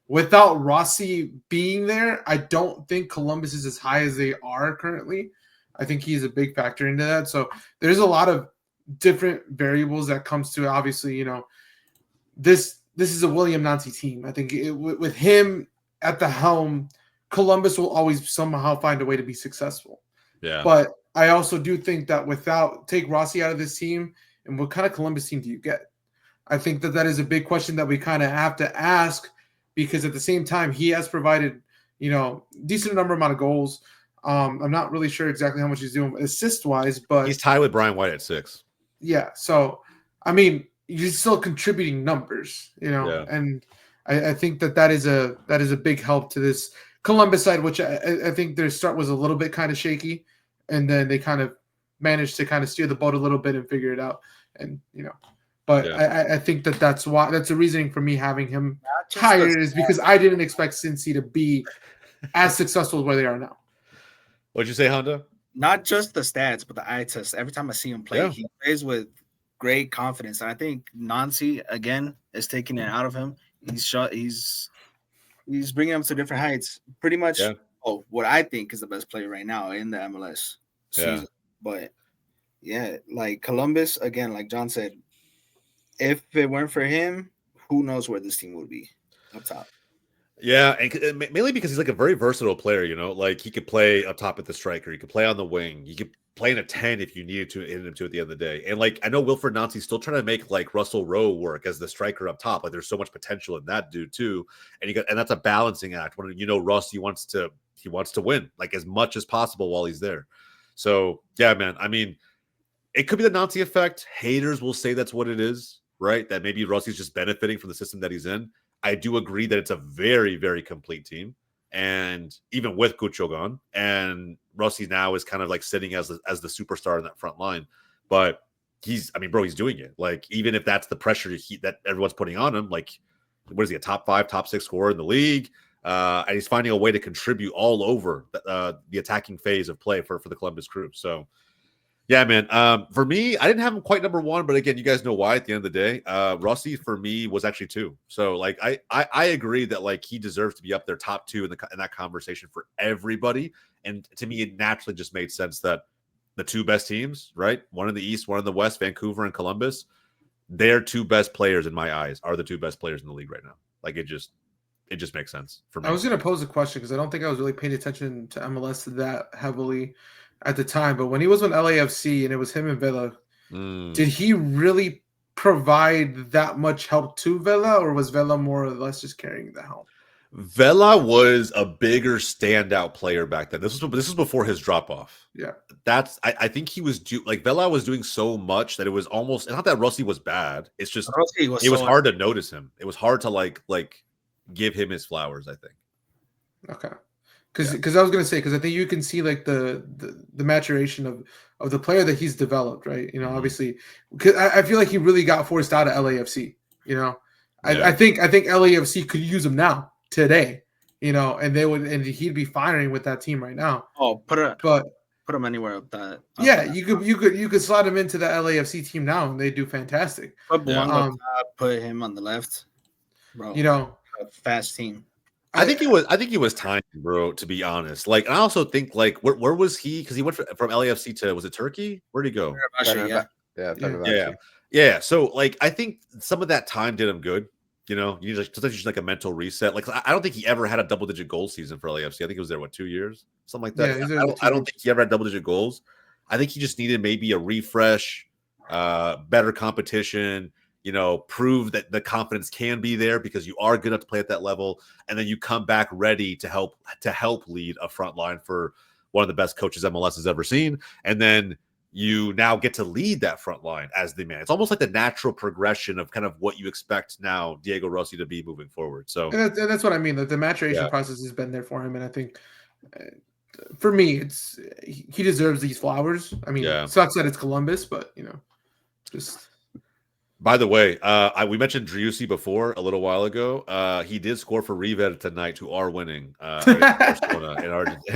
without Rossi being there, I don't think Columbus is as high as they are currently. I think he's a big factor into that. So there's a lot of different variables that comes to, obviously, this is a William Nancy team. I think with him at the helm, Columbus will always somehow find a way to be successful. Yeah. But I also do think that take Rossi out of this team, and what kind of Columbus team do you get? I think that is a big question that we kind of have to ask because at the same time he has provided, decent amount of goals. I'm not really sure exactly how much he's doing assist wise, but He's tied with Brian White at 6. yeah. So I mean, he's still contributing numbers, Yeah. and I think that is a big help to this Columbus side, which I think their start was a little bit kind of shaky, and then they kind of managed to kind of steer the boat a little bit and figure it out, and but Yeah. I think that's the reasoning for me having him Not just higher the is because I didn't expect Cincy to be as successful as where they are now. What'd you say, Honda? Not just the stats, but the eye test. Every time I see him play, Yeah. he plays with great confidence, and I think Nancy again is taking it out of him. He's bringing him to different heights. Pretty much, Yeah. What I think is the best player right now in the MLS season. Yeah. But yeah, like Columbus again, like John said, if it weren't for him, who knows where this team would be up top. Yeah, and mainly because he's like a very versatile player, like he could play up top at the striker, he could play on the wing, he could play in a 10 if you needed to hit him to at the end of the day. And like I know Wilfred Nancy's still trying to make like Russell Rowe work as the striker up top. Like there's so much potential in that dude too. And that's a balancing act. When Rossi wants to win like as much as possible while he's there. So yeah, man. I mean, it could be the Nancy effect. Haters will say that's what it is, right? That maybe Rossi's just benefiting from the system that he's in. I do agree that it's a very, very complete team. And even with Gucho gone, and Rossi now is kind of like sitting as the superstar in that front line. But he's doing it. Like, even if that's the pressure that everyone's putting on him, like, what is he, a top 5, top 6 scorer in the league? And he's finding a way to contribute all over the attacking phase of play for the Columbus Crew. So, yeah, man. For me, I didn't have him quite number 1, but again, you guys know why. At the end of the day, Rossi for me was actually 2. So, like, I agree that like he deserves to be up there top 2 in that conversation for everybody. And to me, it naturally just made sense that the 2 best teams, right? One in the East, one in the West, Vancouver and Columbus. Their 2 best players in my eyes are the 2 best players in the league right now. Like it just makes sense for me. I was going to pose a question because I don't think I was really paying attention to MLS that heavily at the time, but when he was on LAFC and it was him and Vela, did he really provide that much help to Vela, or was Vela more or less just carrying the helm? Vela was a bigger standout player back then. This was before his drop off. Yeah, I think he was Vela was doing so much that it was almost not that Rossi was bad. It's just it was hard to notice him. It was hard to like give him his flowers, I think. Okay. Because I was gonna say, because I think you can see like the maturation of the player that he's developed, right? Obviously, because I feel like he really got forced out of LAFC. I think LAFC could use him now today, and he'd be firing with that team right now. Oh, put him anywhere up that. You could slot him into the LAFC team now, and they do fantastic. Put him on the left, bro. A fast team. I think he was timed, bro, to be honest. Like, and I also think like where was he? Because he went from LAFC to, was it Turkey? Where'd he go? Yeah. So like I think some of that time did him good. You need just like a mental reset. Like I don't think he ever had a double-digit goal season for LAFC. I think it was there 2 years, something like that. Yeah, I don't think he ever had double-digit goals. I think he just needed maybe a refresh, better competition. Prove that the confidence can be there because you are good enough to play at that level, and then you come back ready to help lead a front line for one of the best coaches MLS has ever seen, and then you now get to lead that front line as the man. It's almost like the natural progression of kind of what you expect now Diego Rossi to be moving forward. So and that's what I mean. That the maturation process has been there for him, and I think for me, he deserves these flowers. I mean, it sucks that it's Columbus, but just. By the way, we mentioned Driussi before a little while ago. He did score for River tonight, who are winning in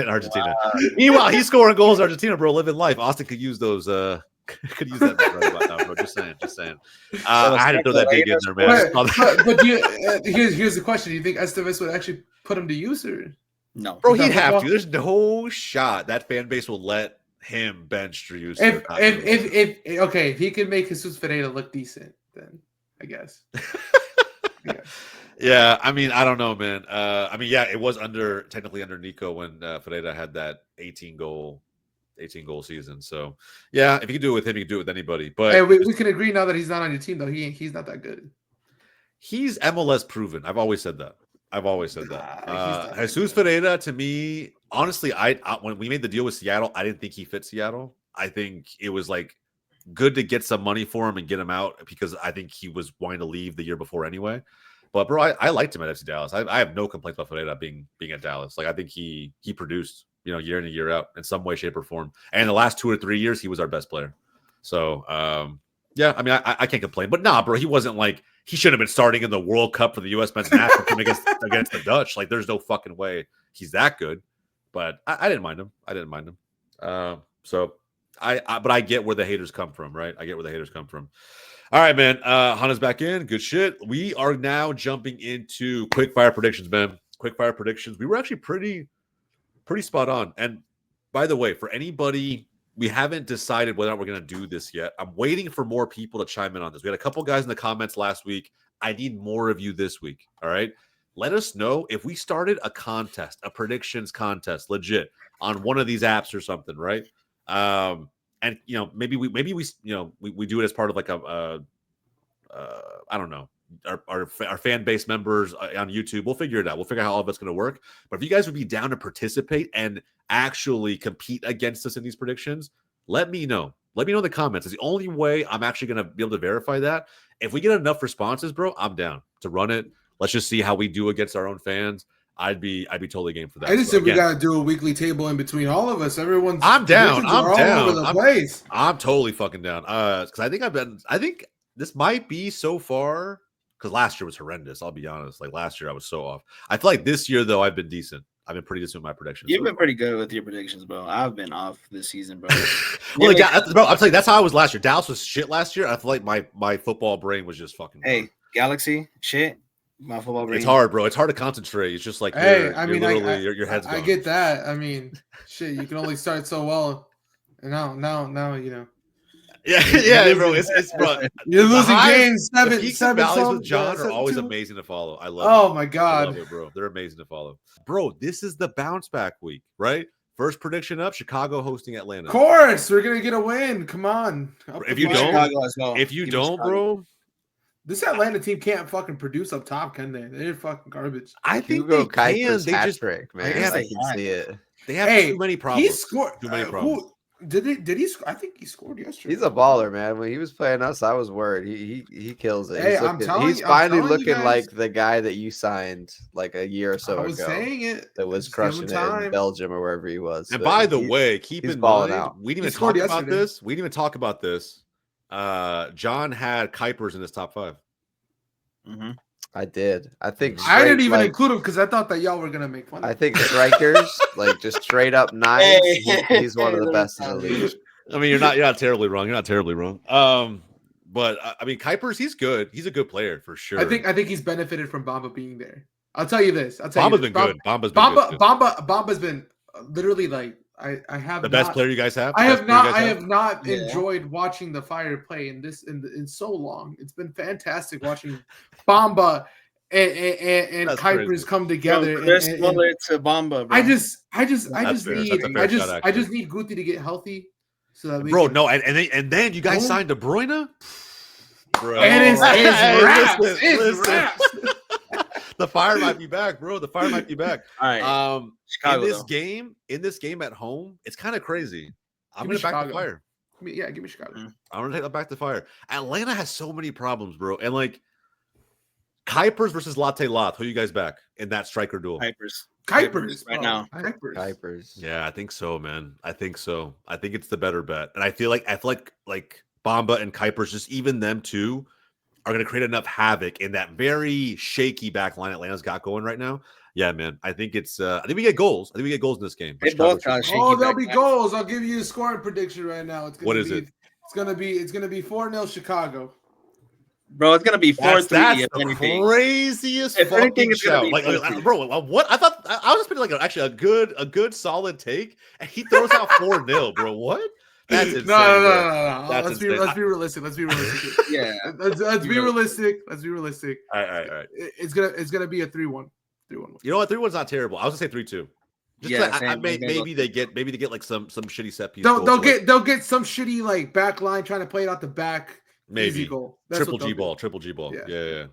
Argentina. Wow. Meanwhile, he's scoring goals in Argentina, bro. Living life. Austin could use those. Could use that right about now, bro. Just saying. I had to throw that dig in there, man. But here's the question: do you think Estevez would actually put him to use, or no? Bro, he'd have to. There's no shot that fan base will let him bench Driussi. If he can make Jesus Ferreira look decent, then I guess. Yeah, I mean, I don't know, man. It was technically under Nico when Ferreira had that 18 goal season. So yeah, if you can do it with him, you can do it with anybody. But hey, we can agree now that he's not on your team, though. He's not that good. He's MLS proven. I've always said that. I've always said that. He's Jesus Ferreira, to me, honestly, I when we made the deal with Seattle, I didn't think he fit Seattle. I think it was like good to get some money for him and get him out because I think he was wanting to leave the year before anyway. But bro, I liked him at FC Dallas. I have no complaints about Ferreira being at Dallas. Like I think he produced, year in and year out in some way, shape, or form. And the last 2 or 3 years, he was our best player. So yeah, I mean, I can't complain. But nah, bro, he wasn't like he should have been starting in the World Cup for the U.S. men's national team against the Dutch. Like, there's no fucking way he's that good. But I didn't mind him. So but I get where the haters come from, right? I get where the haters come from. All right, man. Honda's back in. Good shit. We are now jumping into quickfire predictions, man. Quickfire predictions. We were actually pretty spot on. And by the way, for anybody, we haven't decided whether or not we're going to do this yet. I'm waiting for more people to chime in on this. We had a couple guys in the comments last week. I need more of you this week. All right. Let us know if we started a contest, a predictions contest, legit on one of these apps or something, right? And maybe we do it as part of like I don't know, our fan base members on YouTube. We'll figure it out. We'll figure out how all of it's going to work. But if you guys would be down to participate and actually compete against us in these predictions, let me know. Let me know in the comments. It's the only way I'm actually going to be able to verify that. If we get enough responses, bro, I'm down to run it. Let's just see how we do against our own fans. I'd be totally game for that. I just said we got to do a weekly table in between all of us. Everyone's I'm down. I'm all down. over the place. I'm totally fucking down. Because I think this might be so far. Because last year was horrendous. I'll be honest. Like last year, I was so off. I feel like this year though, I've been decent. I've been pretty decent with my predictions. You've been pretty good with your predictions, bro. I've been off this season, bro. Well, bro, I'm telling you, that's how I was last year. Dallas was shit last year. I feel like my football brain was just fucking. Hey, Galaxy, shit. My football brain. It's hard, bro. It's hard to concentrate. It's just like your head's I gone. get that. I mean, shit, you can only start so well, and now Yeah, bro. It's bro. You're losing games The peaks and valleys with John are always amazing to follow. I love. Oh my god, I love it, bro. They're amazing to follow, bro. This is the bounce back week, right? First prediction up: Chicago hosting Atlanta. Of course, we're gonna get a win. Come on. If you don't, bro. This Atlanta team can't fucking produce up top, can they? They're fucking garbage. I think Hugo they can. Kuiper's They hat just trick, man. I can see it. They have too many problems. He scored. Too many problems. Did he? I think he scored yesterday. He's a baller, man. When he was playing us, I was worried. He kills it. Hey, He's finally looking like the guy that you signed like a year or so ago. I was saying it. That was crushing it in Belgium or wherever he was. And by the way, keep in mind, we didn't even talk about this. We didn't even talk about this. John had Kuipers in his top 5. Mm-hmm. I did. I think I didn't even include him because I thought that y'all were gonna make fun of him. I think strikers, like just straight up nines, he's one of the best in the league. I mean, you're not terribly wrong. You're not terribly wrong. But I mean, Kuipers, he's good. He's a good player for sure. I think he's benefited from Bamba being there. I'll tell you this. Bamba's been good. Bamba's been literally like I have the best player you guys have. I have not enjoyed watching the Fire play in so long. It's been fantastic watching Bamba and Kuipers come together. They're similar to Bamba. Bro. I just need Guti to get healthy so that and then you guys signed De Bruyne. Bro. And it's wraps. The Fire might be back, bro. The Fire might be back. All right. Chicago, in this game at home, it's kind of crazy. I'm going to back the Fire. Give me Chicago. I'm going to take that back to Fire. Atlanta has so many problems, bro. And like Kuipers versus Latte Lath. Who you guys back in that striker duel? Kuipers right now. Kuipers. Yeah, I think so, man. I think so. I think it's the better bet. And I feel like Bamba and Kuipers, just even them two, are going to create enough havoc in that very shaky back line Atlanta's got going right now. Yeah, man. I think it's. I think we get goals. I think we get goals in this game. There'll be goals. I'll give you a scoring prediction right now. It's gonna be 4-0 Chicago. Bro, it's gonna be 4-3. That's the craziest fucking shout. Bro, what? I thought I was just like actually a good solid take, and he throws out 4-0, bro. What? That's insane. No. Let's be realistic. Yeah. Let's be realistic. All right. It's gonna be a 3-1. 3-1. You know what? 3-1's not terrible. I was gonna say 3-2. Maybe they get like some shitty set piece. They'll get some shitty like back line trying to play it out the back. Maybe easy goal. Triple G ball. Yeah.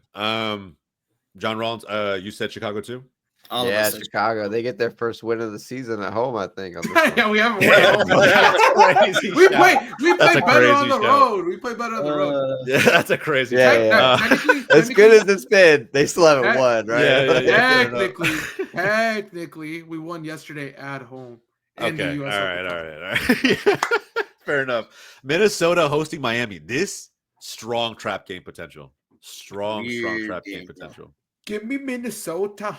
John Rollins, you said Chicago too? All of Yeah, us. Chicago. They get their first win of the season at home, I think. On this one. Yeah, we haven't Yeah, won. that's crazy. We shout. play That's a better on crazy the shout. road. We play better on the road. Yeah, that's a crazy. Yeah, shout. yeah. Technically, As good as it's been, they still haven't That- won, right? Yeah, fair enough. technically, we won yesterday at home. In Okay. the All US Open right. Cup. Yeah. Fair enough. Minnesota hosting Miami. This strong trap game potential. Strong Weird trap game, game bro. potential. Give me Minnesota.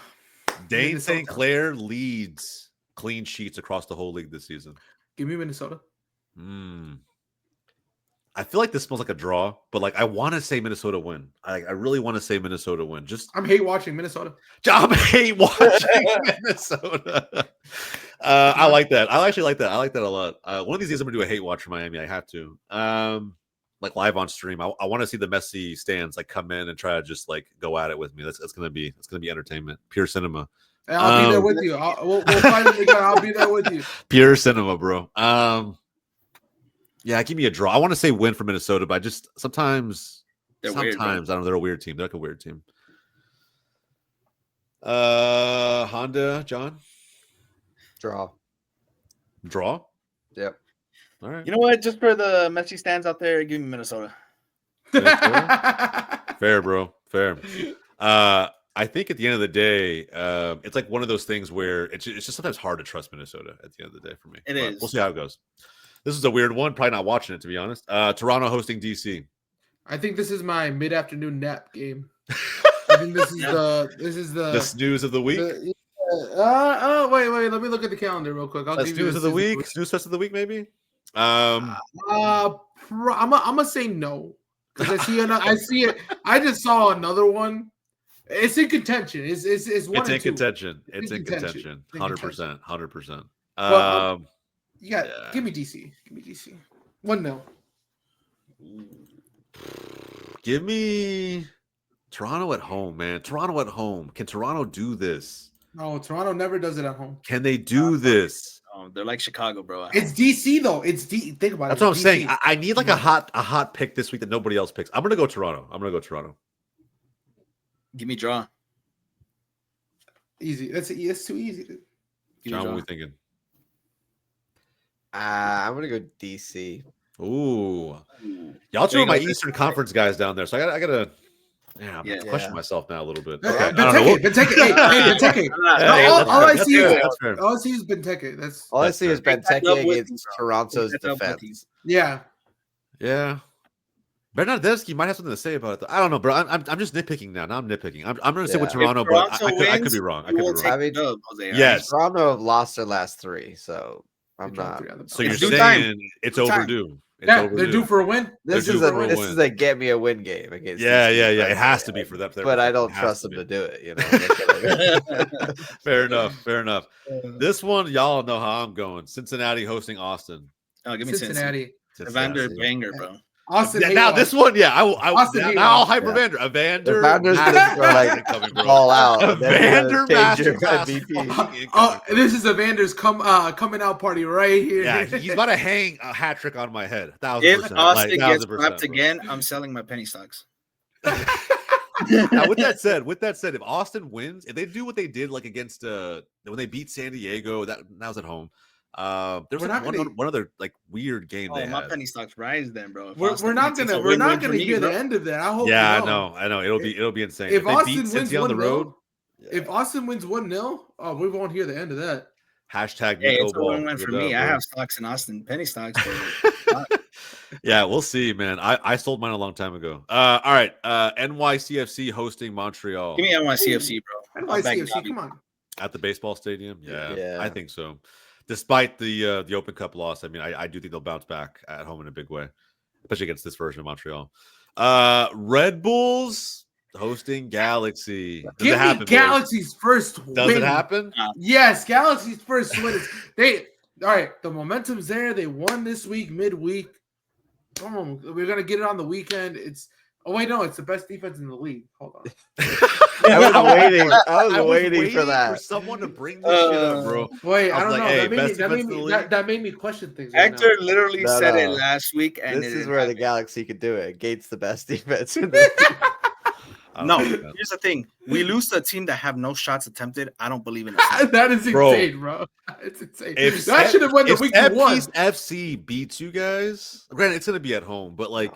Dane Minnesota. St. Clair leads clean sheets across the whole league this season. Give me Minnesota. I feel like this smells like a draw, but like I want to say Minnesota win. I really want to say Minnesota win. Just I'm hate watching Minnesota. I hate watching Minnesota. I like that. I actually like that. I like that a lot. One of these days I'm gonna do a hate watch for Miami. I have to. Like live on stream. I want to see the Messi stands like come in and try to just like go at it with me. That's gonna be entertainment. Pure cinema. And I'll be there with you. We'll fight it together. I'll be there with you. Pure cinema, bro. Yeah, give me a draw. I want to say win for Minnesota, but I just sometimes weird, bro. I don't know. They're a weird team. They're like a weird team. Honda, John, Draw. draw. Yep. All right. You know what? Just for the Messi stands out there, give me Minnesota. Fair, bro. Fair. I think at the end of the day, it's like one of those things where it's just sometimes hard to trust Minnesota at the end of the day for me. It But is. We'll see how it goes. This is a weird one. Probably not watching it, to be honest. Toronto hosting DC. I think this is my mid-afternoon nap game. I think this is The snooze of the week. wait. Let me look at the calendar real quick. I'll The give you snooze of the week. Snooze fest of the week, maybe. I'm gonna say no because I see it. I just saw another one. It's in contention. It's one It's in and two. contention. It's in contention. contention. 100%. Well, You got Yeah. give me DC. Give me DC. 1-0. Give me Toronto at home, man. Toronto at home. Can Toronto do this? No, Toronto never does it at home. Can they do this? They're like Chicago, bro. It's DC though. It's Think about That's it. what I'm It's saying. DC. I need like a hot pick this week that nobody else picks. I'm gonna go Toronto. Give me draw. Easy. That's too easy. Give me John, what draw. are we thinking? I'm gonna go DC. Ooh, y'all two There are my you go. Eastern Conference guys down there, so I gotta Yeah. question myself now a little bit. Okay, Okay, I don't know. Benteke. Hey, Benteke. Hey, all that's I fair. see is That's fair. all I see is Benteke. That's All I That's see is fair. Pick that up Benteke with against you, bro. Toronto's Pick that up with you. defense. yeah. Yeah. Bernardeschi might have something to say about it. Though. I don't know, bro. I'm just nitpicking now. Now I'm nitpicking. I'm going to say with Yeah. Toronto, If but Toronto I could wins, be wrong. I you could will be take wrong. I mean, the dub, Jose. Alright? Yes. Toronto have lost their last 3, so I'm They dropped not. 3 on the So belt. you're It's due saying time. it's Due time. overdue. It's Yeah, overdue. they're due for a win. This They're is due a for a this win. is a get me a win game against. Yeah. these teams, It has right? to be for them. But I don't It has trust to them be. to do it. You know. Fair enough. This one, y'all know how I'm going. Cincinnati hosting Austin. Oh, give me Cincinnati. Evander Cincinnati. banger, bro. Austin. Yeah, hate now watch. this one, yeah, Austin hate now I'll watch. hype Yeah. Evander. Evander, Evander's massive gonna like incoming, bro. all out. Evander Major masterclass. MVP. fucking incoming, bro. This is Evander's coming out party right here. Yeah, he's about to hang a hat trick on my head. 1000%. If Austin gets 1000%, slapped bro. again, I'm selling my penny stocks. Now, with that said, if Austin wins, if they do what they did like against when they beat San Diego, that was at home. There's We're like not gonna- one other like weird game Oh, they my had. penny stocks rise then, bro. If We're Austin not wins, it's gonna a we're not win-win for gonna me, hear the bro. end of that. I hope. Yeah, you know. I know. It'll be insane. If they Austin beat wins Cincy on the 1-0, road, if Austin wins 1-0, oh, we won't hear the end of that. hashtag Hey, Nico it's a Ball win-win for the me. dub, I bro. have stocks in Austin, penny stocks. But Yeah, we'll see, man. I sold mine a long time ago. All right. NYCFC hosting Montreal give me NYCFC, bro. I'll back NYCFC, Bobby. come on. at the baseball stadium. Yeah, Yeah. I think so. Despite the Open Cup loss, I mean, I do think they'll bounce back at home in a big way, especially against this version of Montreal. Red Bulls hosting Galaxy. Does Give it happen, me boys? Galaxy's first Does win. it happen? Yes, Galaxy's first win. All right. The momentum's there. They won this week, midweek. Come on, we're gonna get it on the weekend. It's it's the best defense in the league. Hold on. I was waiting for for that. someone to bring this shit up, bro. Wait, I I was don't like, know. hey, best that defense in the league? made me question things. Right Hector literally No, said it no. last week, and This it is didn't where the happen. Galaxy could do it. Gates the best defense. In the No, think that. here's the thing. We lose to a team that have no shots attempted. I don't believe in it. That is insane, bro. It's insane. That should have won the week you won. If FC beats you guys, granted, it's going to be at home, but like,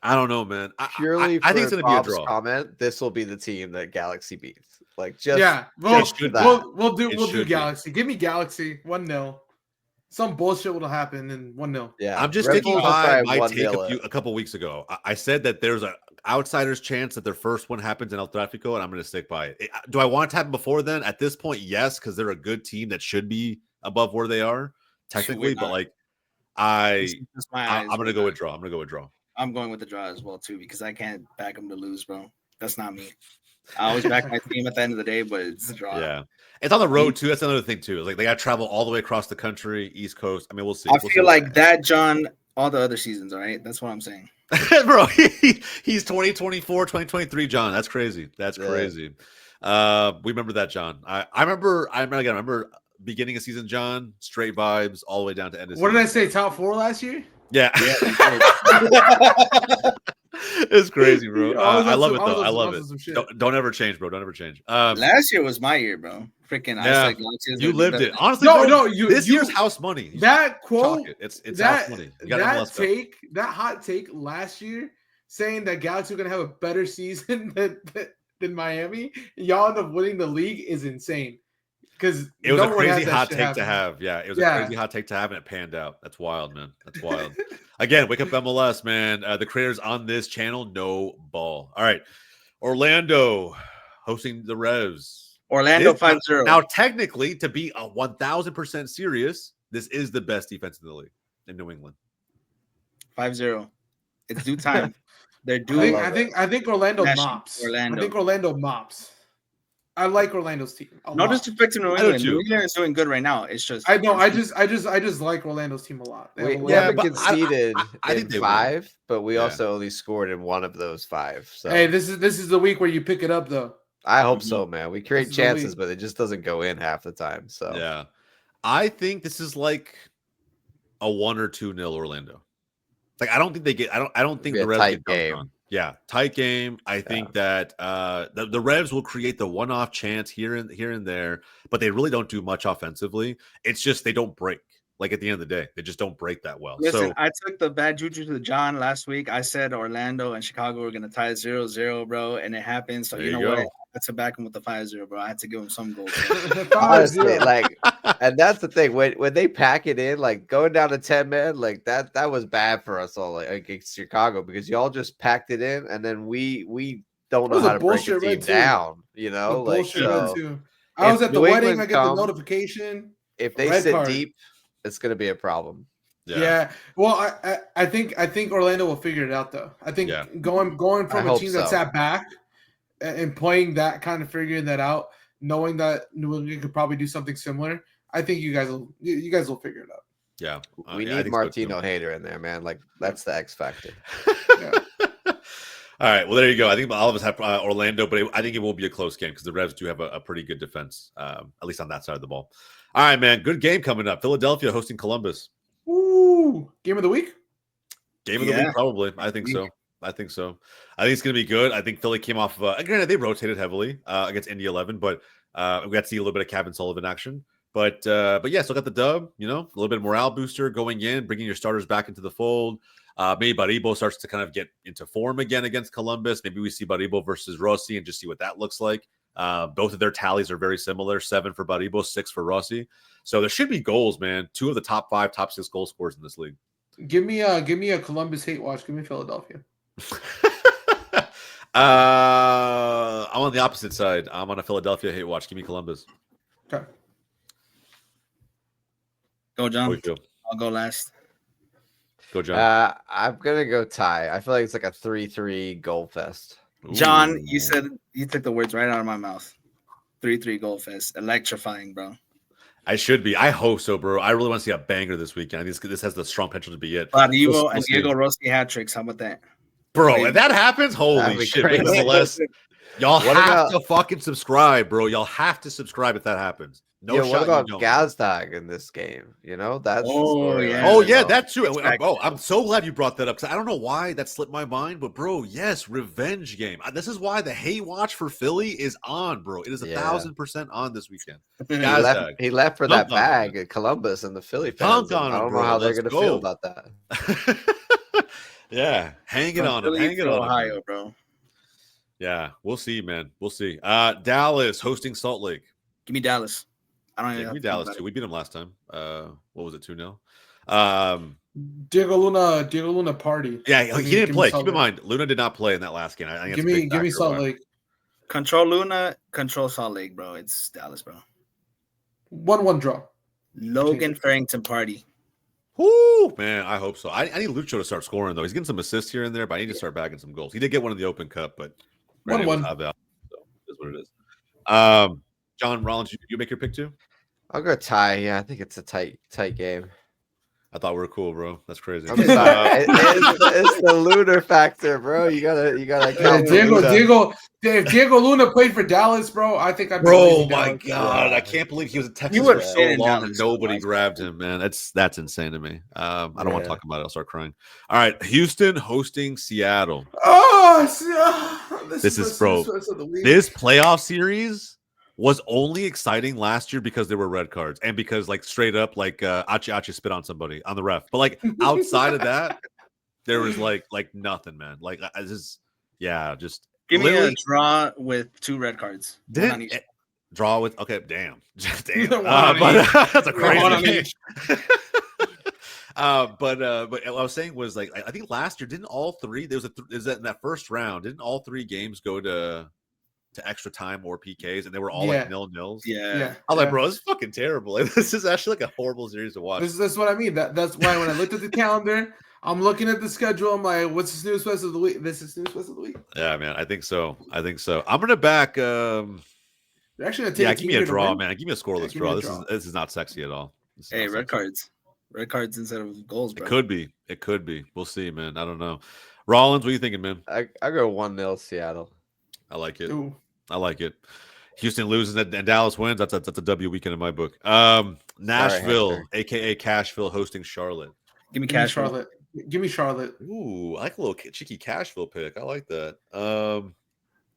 I don't know, man. Purely I think it's for going to be a Bob's draw. comment, this will be the team that Galaxy beats. Like, we'll do Be. Galaxy. Give me Galaxy 1-0. Some bullshit will happen in 1-0. Yeah, I'm just Red sticking Bulls by will my probably take 1-0 a couple weeks ago. I said that there's an outsider's chance that their first one happens in El Tráfico, and I'm going to stick by it. Do I want it to happen before then? At this point, yes, because they're a good team that should be above where they are technically. But like, I'm going to go with draw. I'm going to go with draw. I'm going with the draw as well too because I can't back them to lose, bro. That's not me. I always back my team at the end of the day, but it's a draw. Yeah, it's on the road too. That's another thing too. It's like they got to travel all the way across the country, East Coast. I mean, we'll see. I feel like that, John. All the other seasons, all right. That's what I'm saying, bro. He's 2024, 2023, John. That's crazy. That's crazy. We remember that, John. I remember beginning of season, John. Straight vibes all the way down to end of season. What did I say? Top 4 last year? Yeah. It's crazy, bro. I love it though. I love it. Don't ever change, bro. Don't ever change. Last year was my year, bro. Freaking yeah. You lived it. Honestly, this year's house money. That quote, it's house money. That hot take last year saying that Galaxy are gonna have a better season than Miami, y'all end up winning the league is insane. Because it was a crazy hot take to have. Yeah, it was a crazy hot take to have, and it panned out. That's wild, man. That's wild. Again, Wake Up MLS, man. The creators on this channel know ball. All right, Orlando hosting the Revs. Orlando 5-0. Now, technically, to be 1,000% serious, this is the best defense in the league in New England. 5-0. It's due time. They're due. I think Orlando mops. I think Orlando mops. I like Orlando's team. No disrespect to New England. New England is doing good right now. It's just I know. I just like Orlando's team a lot. We haven't conceded in 5, but we also only scored in 1 of those 5. So hey, this is the week where you pick it up, though. I hope so, man. We create chances, but it just doesn't go in half the time. So yeah, I think this is like a 1 or 2-0 Orlando. Like I don't think they get. I don't think the Revs get dunked on. Yeah, tight game. I think that the Revs will create the one-off chance here and there, but they really don't do much offensively. It's just they don't break. Like at the end of the day, they just don't break that well. Listen, I took the bad juju to John last week. I said Orlando and Chicago were going to tie 0-0, bro, and it happened. So you know what? I had to back him with the 5-0, bro. I had to give him some goals. Honestly, like, and that's the thing when they pack it in, like going down to 10 man, like that was bad for us all against Chicago because y'all just packed it in, and then we don't know how to break a team down. You know, like so. I was at the wedding. I get the notification. If they sit deep, it's going to be a problem. Yeah. Well, I think Orlando will figure it out though. I think going from a team that sat back and playing that kind of figuring that out, knowing that New England could probably do something similar, I think you guys will figure it out. Yeah. We need Martino Hader in there, man. Like that's the X factor. All right. Well, there you go. I think all of us have Orlando, but I think it will be a close game because the Revs do have a pretty good defense, at least on that side of the ball. All right, man. Good game coming up. Philadelphia hosting Columbus. Ooh, game of the week? Game of the week, probably. I think so. I think it's going to be good. I think Philly came off. Granted, they rotated heavily against Indy 11, but we got to see a little bit of Kevin Sullivan action. But yeah, still got the dub. You know, a little bit of morale booster going in, bringing your starters back into the fold. Maybe Baribo starts to kind of get into form again against Columbus. Maybe we see Baribo versus Rossi and just see what that looks like. Both of their tallies are very similar: 7 for Baribo, 6 for Rossi. So there should be goals, man. 2 of the top 5, top 6 goal scorers in this league. Give me a Columbus hate watch. Give me Philadelphia. I'm on the opposite side. I'm on a Philadelphia hate watch. Give me Columbus. Okay. Go, John. I'll go last. Go, John. I'm gonna go tie. I feel like it's like a 3-3 goal fest. John, you took the words right out of my mouth. 3-3 goal fest. Electrifying, bro. I should be. I hope so, bro. I really want to see a banger this weekend. I think this has the strong potential to be it. Baribo and Diego Rossi hat tricks. How about that? Bro, if that happens, holy shit. MLS, y'all have to fucking subscribe, bro. Y'all have to subscribe if that happens. No Yeah, shot. what about you don't. Gazdag in this game? You know, that's the Oh, story. yeah. Oh yeah, that too. Exactly. Oh, I'm so glad you brought that up because I don't know why that slipped my mind, but bro, yes, revenge game. This is why the hate watch for Philly is on, bro. It is 1,000% on this weekend. Gazdag. He left for that Dunked on him, bag at Columbus, and the Philly fans. Dunk on I him, don't know bro. how they're Let's going to feel go. about that. Yeah, hang it From on him. Philly Hang it to on him. Ohio, Man. bro. Yeah, we'll see, man. We'll see. Dallas hosting Salt Lake. Give me Dallas. I don't Yeah, even give have me to think Dallas about too. it. We beat them last time. What was it, 2-0? Diego Luna party. Yeah, Give me- he didn't give me play. Salt Keep in Lake. mind, Luna did not play in that last game. I think Give that's a me big give me factor Salt why. Lake. Control Luna, control Salt Lake, bro. It's Dallas, bro. 1-1 draw. Logan Farrington party. Whoo, man, I hope so. I need Lucho to start scoring though. He's getting some assists here and there, but I need to start bagging some goals. He did get one in the Open Cup, but granted, it was 1-1. out of the- so that's what it is. John Rollins, you make your pick too? I'll go tie. Yeah, I think it's a tight game. I thought we were cool, bro. That's crazy. I'm sorry. It's the lunar factor, bro. You gotta Yeah, count the Luna. if Diego Luna played for Dallas, bro, I think I'd be Bro, leaving my Dallas. God, I can't believe he was in Texas You would for fit so in long Dallas and nobody otherwise, grabbed him, man. That's insane to me. I don't want to talk about it. I'll start crying. All right, Houston hosting Seattle. This is bro. This playoff series was only exciting last year because there were red cards and because like straight up like Achi spit on somebody on the ref. But like outside of that, there was like nothing, man. Like this is just Give me a literally draw with 2 red cards. One on each. draw with damn. One on but that's a One on crazy each. but what I was saying was like I think last year didn't all three there was in that first round didn't all 3 games go to extra time or PKs and they were all like 0-0s. Yeah. I was like, bro, this is fucking terrible. Like, this is actually like a horrible series to watch. That's what I mean. That's why when I looked at the calendar, I'm looking at the schedule. I'm like, what's the snooze fest of the week? This is snooze fest of the week. Yeah, man, I think so. I'm gonna back. You're actually gonna take give me a draw, man. Give me a scoreless give me draw. a This draw. is not sexy at all. Hey, red cards. Red cards instead of goals, bro. It could be. We'll see, man. I don't know. Rollins, what are you thinking, man? I go 1-0 Seattle. I like it. Ooh. I like it. Houston loses and Dallas wins. That's a W weekend in my book. Nashville, Hector. aka Cashville, hosting Charlotte. Give me Give me cash, Charlotte. Give me Charlotte. Ooh, I like a little cheeky Cashville pick. I like that.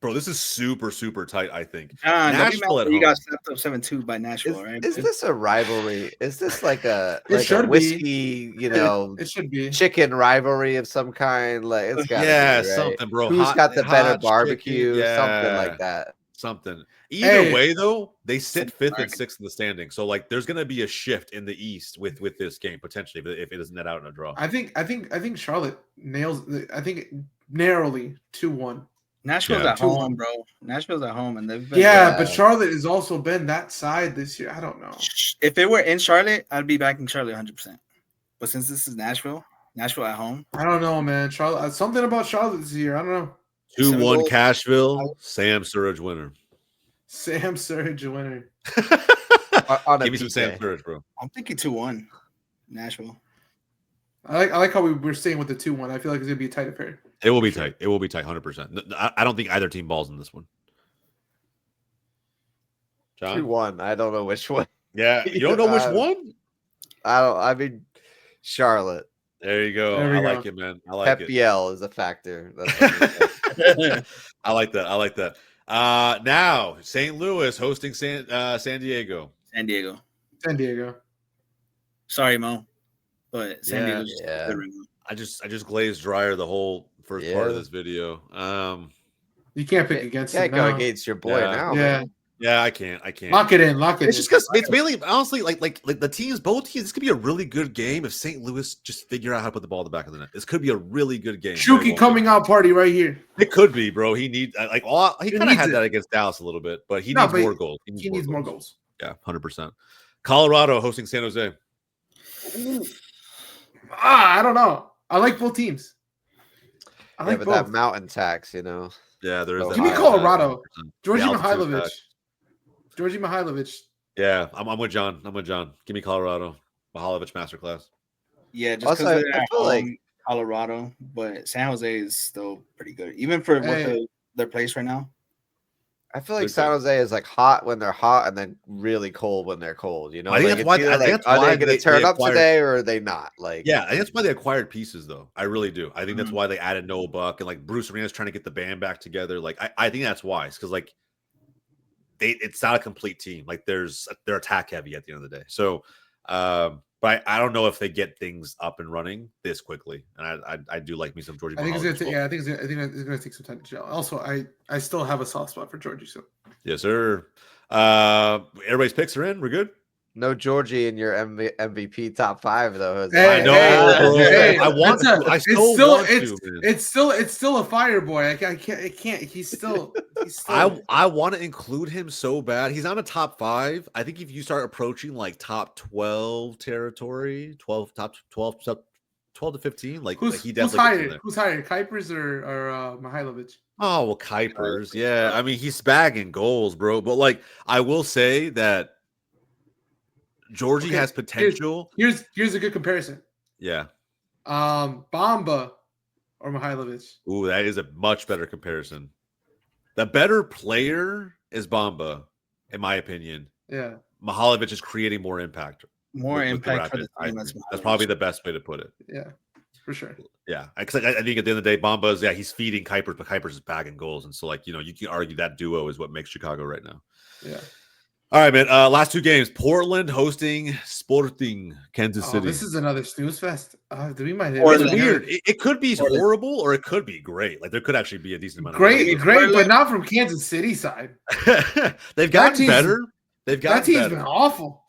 Bro, this is super tight. I think Nashville at you home. got stepped up 7-2 by Nashville, right? Is this a rivalry? Is this like a should be. whiskey, It should be. chicken rivalry of some kind? Like it's got Yeah, be, right? something, bro. Who's got the better hot barbecue? chicken, Something yeah. like that. Something. Either Hey. way, though, they sit 5th and Market. 6th in the standing. So, like, there's going to be a shift in the East with this game potentially if it doesn't net out in a draw. I think Charlotte nails. I think narrowly 2-1. Nashville's Yeah. at home, bro. Nashville's at home, and they've been. Yeah, but Charlotte has also been that side this year. I don't know. If it were in Charlotte, I'd be backing Charlotte 100%. But since this is Nashville at home, I don't know, man. Charlotte. Something about Charlotte this year. I don't know. 2-1 Cashville, Sam Surridge winner. Sam Surridge winner. On a Give me some Sam PK. Surridge, bro. I'm thinking 2-1 Nashville. I like how we're staying with the 2-1. I feel like it's gonna be a tight affair. It will be tight. It will be tight, 100%. I don't think either team balls in this one. John? 2-1. I don't know which one. Yeah, you don't know which one? I mean, Charlotte. There you go. There we I go. like it, man. I like Pep it. Biel is a factor. That's what I'm saying. I like that. Now St. Louis hosting San Diego. San Diego. San Diego. Sorry, Mo, but San Yeah. Diego's just Yeah. good right now. I just glazed Dreyer the whole first part of this video. You can't pick against Can't him go now. against your boy Yeah. now. Yeah. Man. Yeah, I can't. Lock it in. It's just because it's mainly honestly like the teams, both teams. This could be a really good game if St. Louis just figure out how to put the ball in the back of the net. This could be a really good game. Shuki coming out party right here. It could be, bro. He needs he kind of needs had it. that against Dallas a little bit, but he No, needs but more goals. He needs more goals. Yeah, 100%. Colorado hosting San Jose. I don't know. I like both teams. I Yeah, like but both. that mountain tax, you know. Yeah, there is. Give that Give me high Colorado. tax. Georgie The altitude Mihailovic. tax. Georgie Mihailovic. Yeah, I'm with John. Give me Colorado. Mihailovic masterclass. Yeah, just Also, because I they're at feel home, like- Colorado, but San Jose is still pretty good, even for Hey. their place right now. I feel like Good San pick. Jose is like hot when they're hot and then really cold when they're cold. You know, I think like, that's it's why. either I think like, that's are why they going to turn they up acquired. today or are they not? Like, Yeah, I think that's why they acquired pieces, though. I really do. I think that's Mhm. why they added Noah Buck and like Bruce Arena's trying to get the band back together. Like, I think that's wise because like it's not a complete team. Like, they're attack heavy at the end of the day. So, but I don't know if they get things up and running this quickly. And I do like me some Georgie. I think it's gonna Mahalovic. take. Yeah, I think it's gonna take some time to gel. Also, I still have a soft spot for Georgie. So Yes, sir. Everybody's picks are in. We're good. no Georgie in your MVP top 5 though. Jose. Hey, I know, bro. hey, I want that's to. I still want to, man. it's still a fire boy. I can't. He's still. I want to include him so bad. He's on a top 5. I think if you start approaching like top 12 territory, 12 to 15, like Who's he definitely gets in higher? there. Who's higher, Kuipers or Mihailovic? Oh well, Kuipers, yeah. I mean, he's bagging goals, bro. But like, I will say that Georgie Okay, has potential. Here's a good comparison. Yeah. Bamba or Mihailovic. Ooh, that is a much better comparison. The better player is Bamba, in my opinion. Yeah. Mahalovic is creating more impact. More with the impact for Rapids, the I team. think. That's probably the best way to put it. Yeah. For sure. Yeah, because I think at the end of the day, Bamba's he's feeding Kuipers, but Kuipers is bagging goals, and so like you can argue that duo is what makes Chicago right now. Yeah. All right, man. Last 2 games: Portland hosting Sporting Kansas City. This is another snooze fest. We might. It's weird. It could be horrible or it could be great. Like there could actually be a decent amount of Great, but not from Kansas City side. They've gotten better. That team's been awful.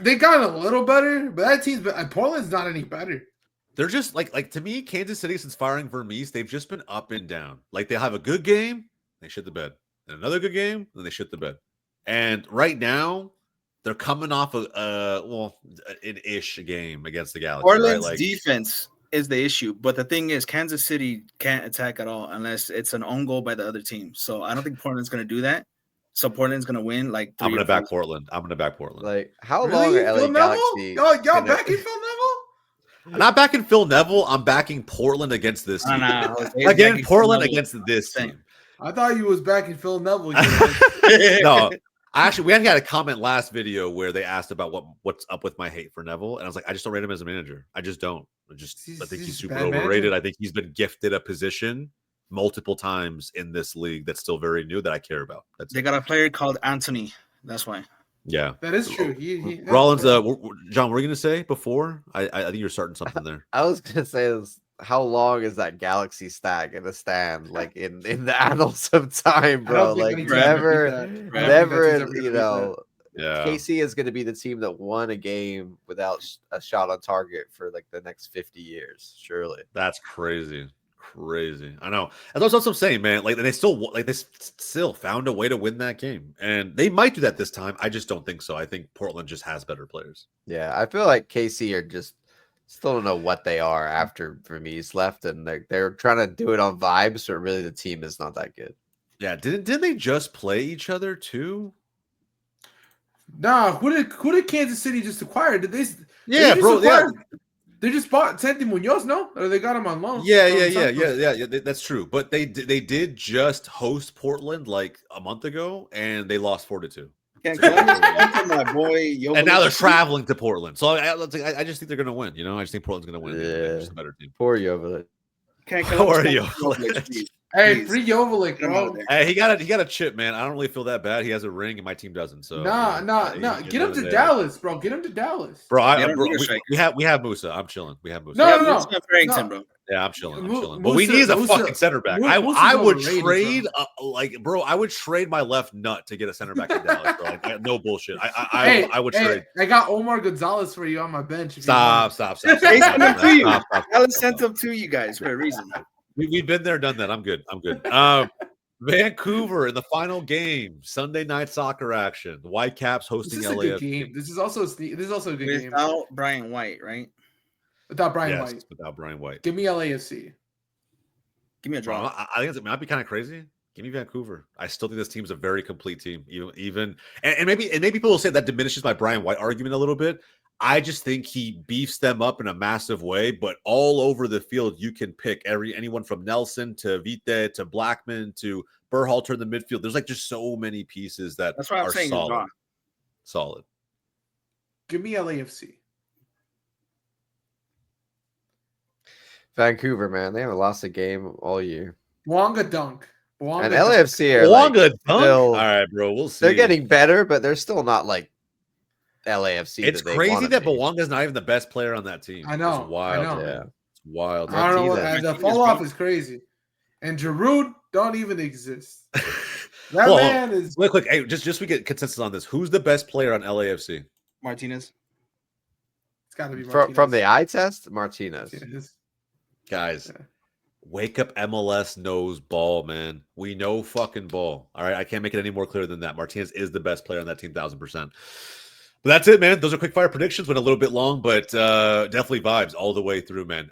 They got a little better, but that team's been. Portland's not any better. They're just like to me, Kansas City since firing Vermees, they've just been up and down. Like they'll have a good game, they shit the bed, and another good game, then they shit the bed. And right now, they're coming off an ish game against the Galaxy. Portland's right? Like, defense is the issue, but the thing is, Kansas City can't attack at all unless it's an own goal by the other team. So I don't think Portland's going to do that. So Portland's going to win. Like I'm going to back Portland. Like how Really? long are LA Phil Galaxy? Neville? Y'all backing Phil Neville? I'm not backing Phil Neville. I'm backing Portland against this team. Again, Portland against this team. I thought you was backing Phil Neville. No, we had a comment last video where they asked about what's up with my hate for Neville, and I was like, I just don't rate him as a manager. I just don't. I think he's super overrated. Manager. I think he's been gifted a position multiple times in this league that's still very new that I care about. They got a player called Anthony. That's why. Yeah, that is true. Rollins, John, what were you gonna say before? I think you're starting something there. I was gonna say this. How long is that Galaxy stack in the stand? Like in the annals of time, bro. Like never, you know. Yeah. KC is going to be the team that won a game without a shot on target for like the next 50 years. Surely. That's crazy. I know. And that's what I'm saying, man. Like they still found a way to win that game, and they might do that this time. I just don't think so. I think Portland just has better players. Yeah, I feel like KC are just still don't know what they are after Vermees left, and they're trying to do it on vibes, but really the team is not that good. Yeah, didn't they just play each other too? Nah, who did Kansas City just acquire? Did they? Yeah, bro. Yeah. They just bought Santi Munoz, no? Or they got him on loan? Yeah. That's true. But they did just host Portland like a month ago, and they lost 4-2. My boy, and now they're traveling to Portland. So I just think they're going to win. I just think Portland's going to win. Yeah, just a better team. Poor Joveljic. Poor Joveljic. Hey, free Joveljic, bro. Hey, he got a chip, man. I don't really feel that bad. He has a ring, and my team doesn't. So nah. Get him to Dallas, bro. Get him to Dallas, bro. We have Musa. I'm chilling. We have Musa. No. Bro. Yeah, I'm chilling. But we need a fucking center back. I would trade, I would trade my left nut to get a center back in Dallas, bro. Like, no bullshit. I would trade. I got Omar Gonzalez for you on my bench. Stop. I sent them to you guys for a reason. We've been there, done that. I'm good. Vancouver in the final game, Sunday night soccer action. The Whitecaps hosting LA. This is also a good game. Without Brian White, right? Without Brian White. Without Brian White. Give me LAFC. Give me a draw. I think it might be kind of crazy. Give me Vancouver. I still think this team's a very complete team. And maybe people will say that diminishes my Brian White argument a little bit. I just think he beefs them up in a massive way, but all over the field, you can pick anyone from Nelson to Vite to Blackman to Berhalter in the midfield. There's like just so many pieces that That's what I'm are saying. solid. Solid. Give me LAFC. Vancouver, man, they haven't lost a game all year. Wonga dunk. Wonga And dunk. LAFC are Wonga like, dunk? still, All right, bro. We'll see. they're getting better, but they're still not like LAFC. It's that they crazy wanna that be. Bouanga's not even the best player on that team. I know, It's wild. I know. Man. Yeah. It's wild. I don't know what Martinez. the fall off is crazy. And Giroud don't even exist. That Well, man is Real quick, hey, just we get consensus on this. Who's the best player on LAFC? Martinez. it's gotta be From the eye test, Martinez. Martinez. Guys, Yeah. Wake Up MLS knows ball, man. We know fucking ball. All right. I can't make it any more clear than that. Martinez is the best player on that team, 1,000%. But that's it, man. Those are quick fire predictions. Went a little bit long, but definitely vibes all the way through, man.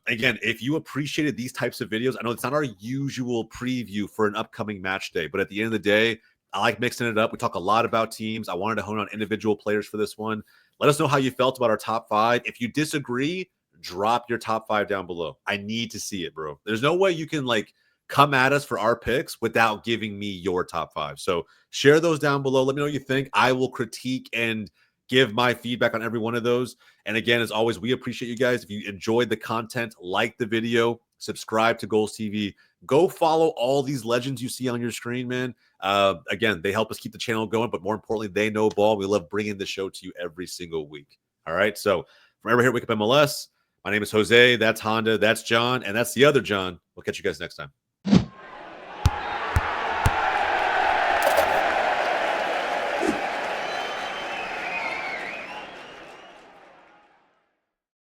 Again, if you appreciated these types of videos, I know it's not our usual preview for an upcoming match day, but at the end of the day, I like mixing it up. We talk a lot about teams. I wanted to hone on individual players for this one. Let us know how you felt about our top 5. If you disagree, drop your top 5 down below. I need to see it, bro. There's no way you can like come at us for our picks without giving me your top 5. So share those down below. Let me know what you think. I will critique and give my feedback on every one of those. And again, as always, we appreciate you guys. If you enjoyed the content, like the video, subscribe to Goals TV. Go follow all these legends you see on your screen, man. Again, they help us keep the channel going, but more importantly, they know ball. We love bringing the show to you every single week. All right. So from everybody here at Wake Up MLS, my name is Jose. That's Honda. That's John. And that's the other John. We'll catch you guys next time.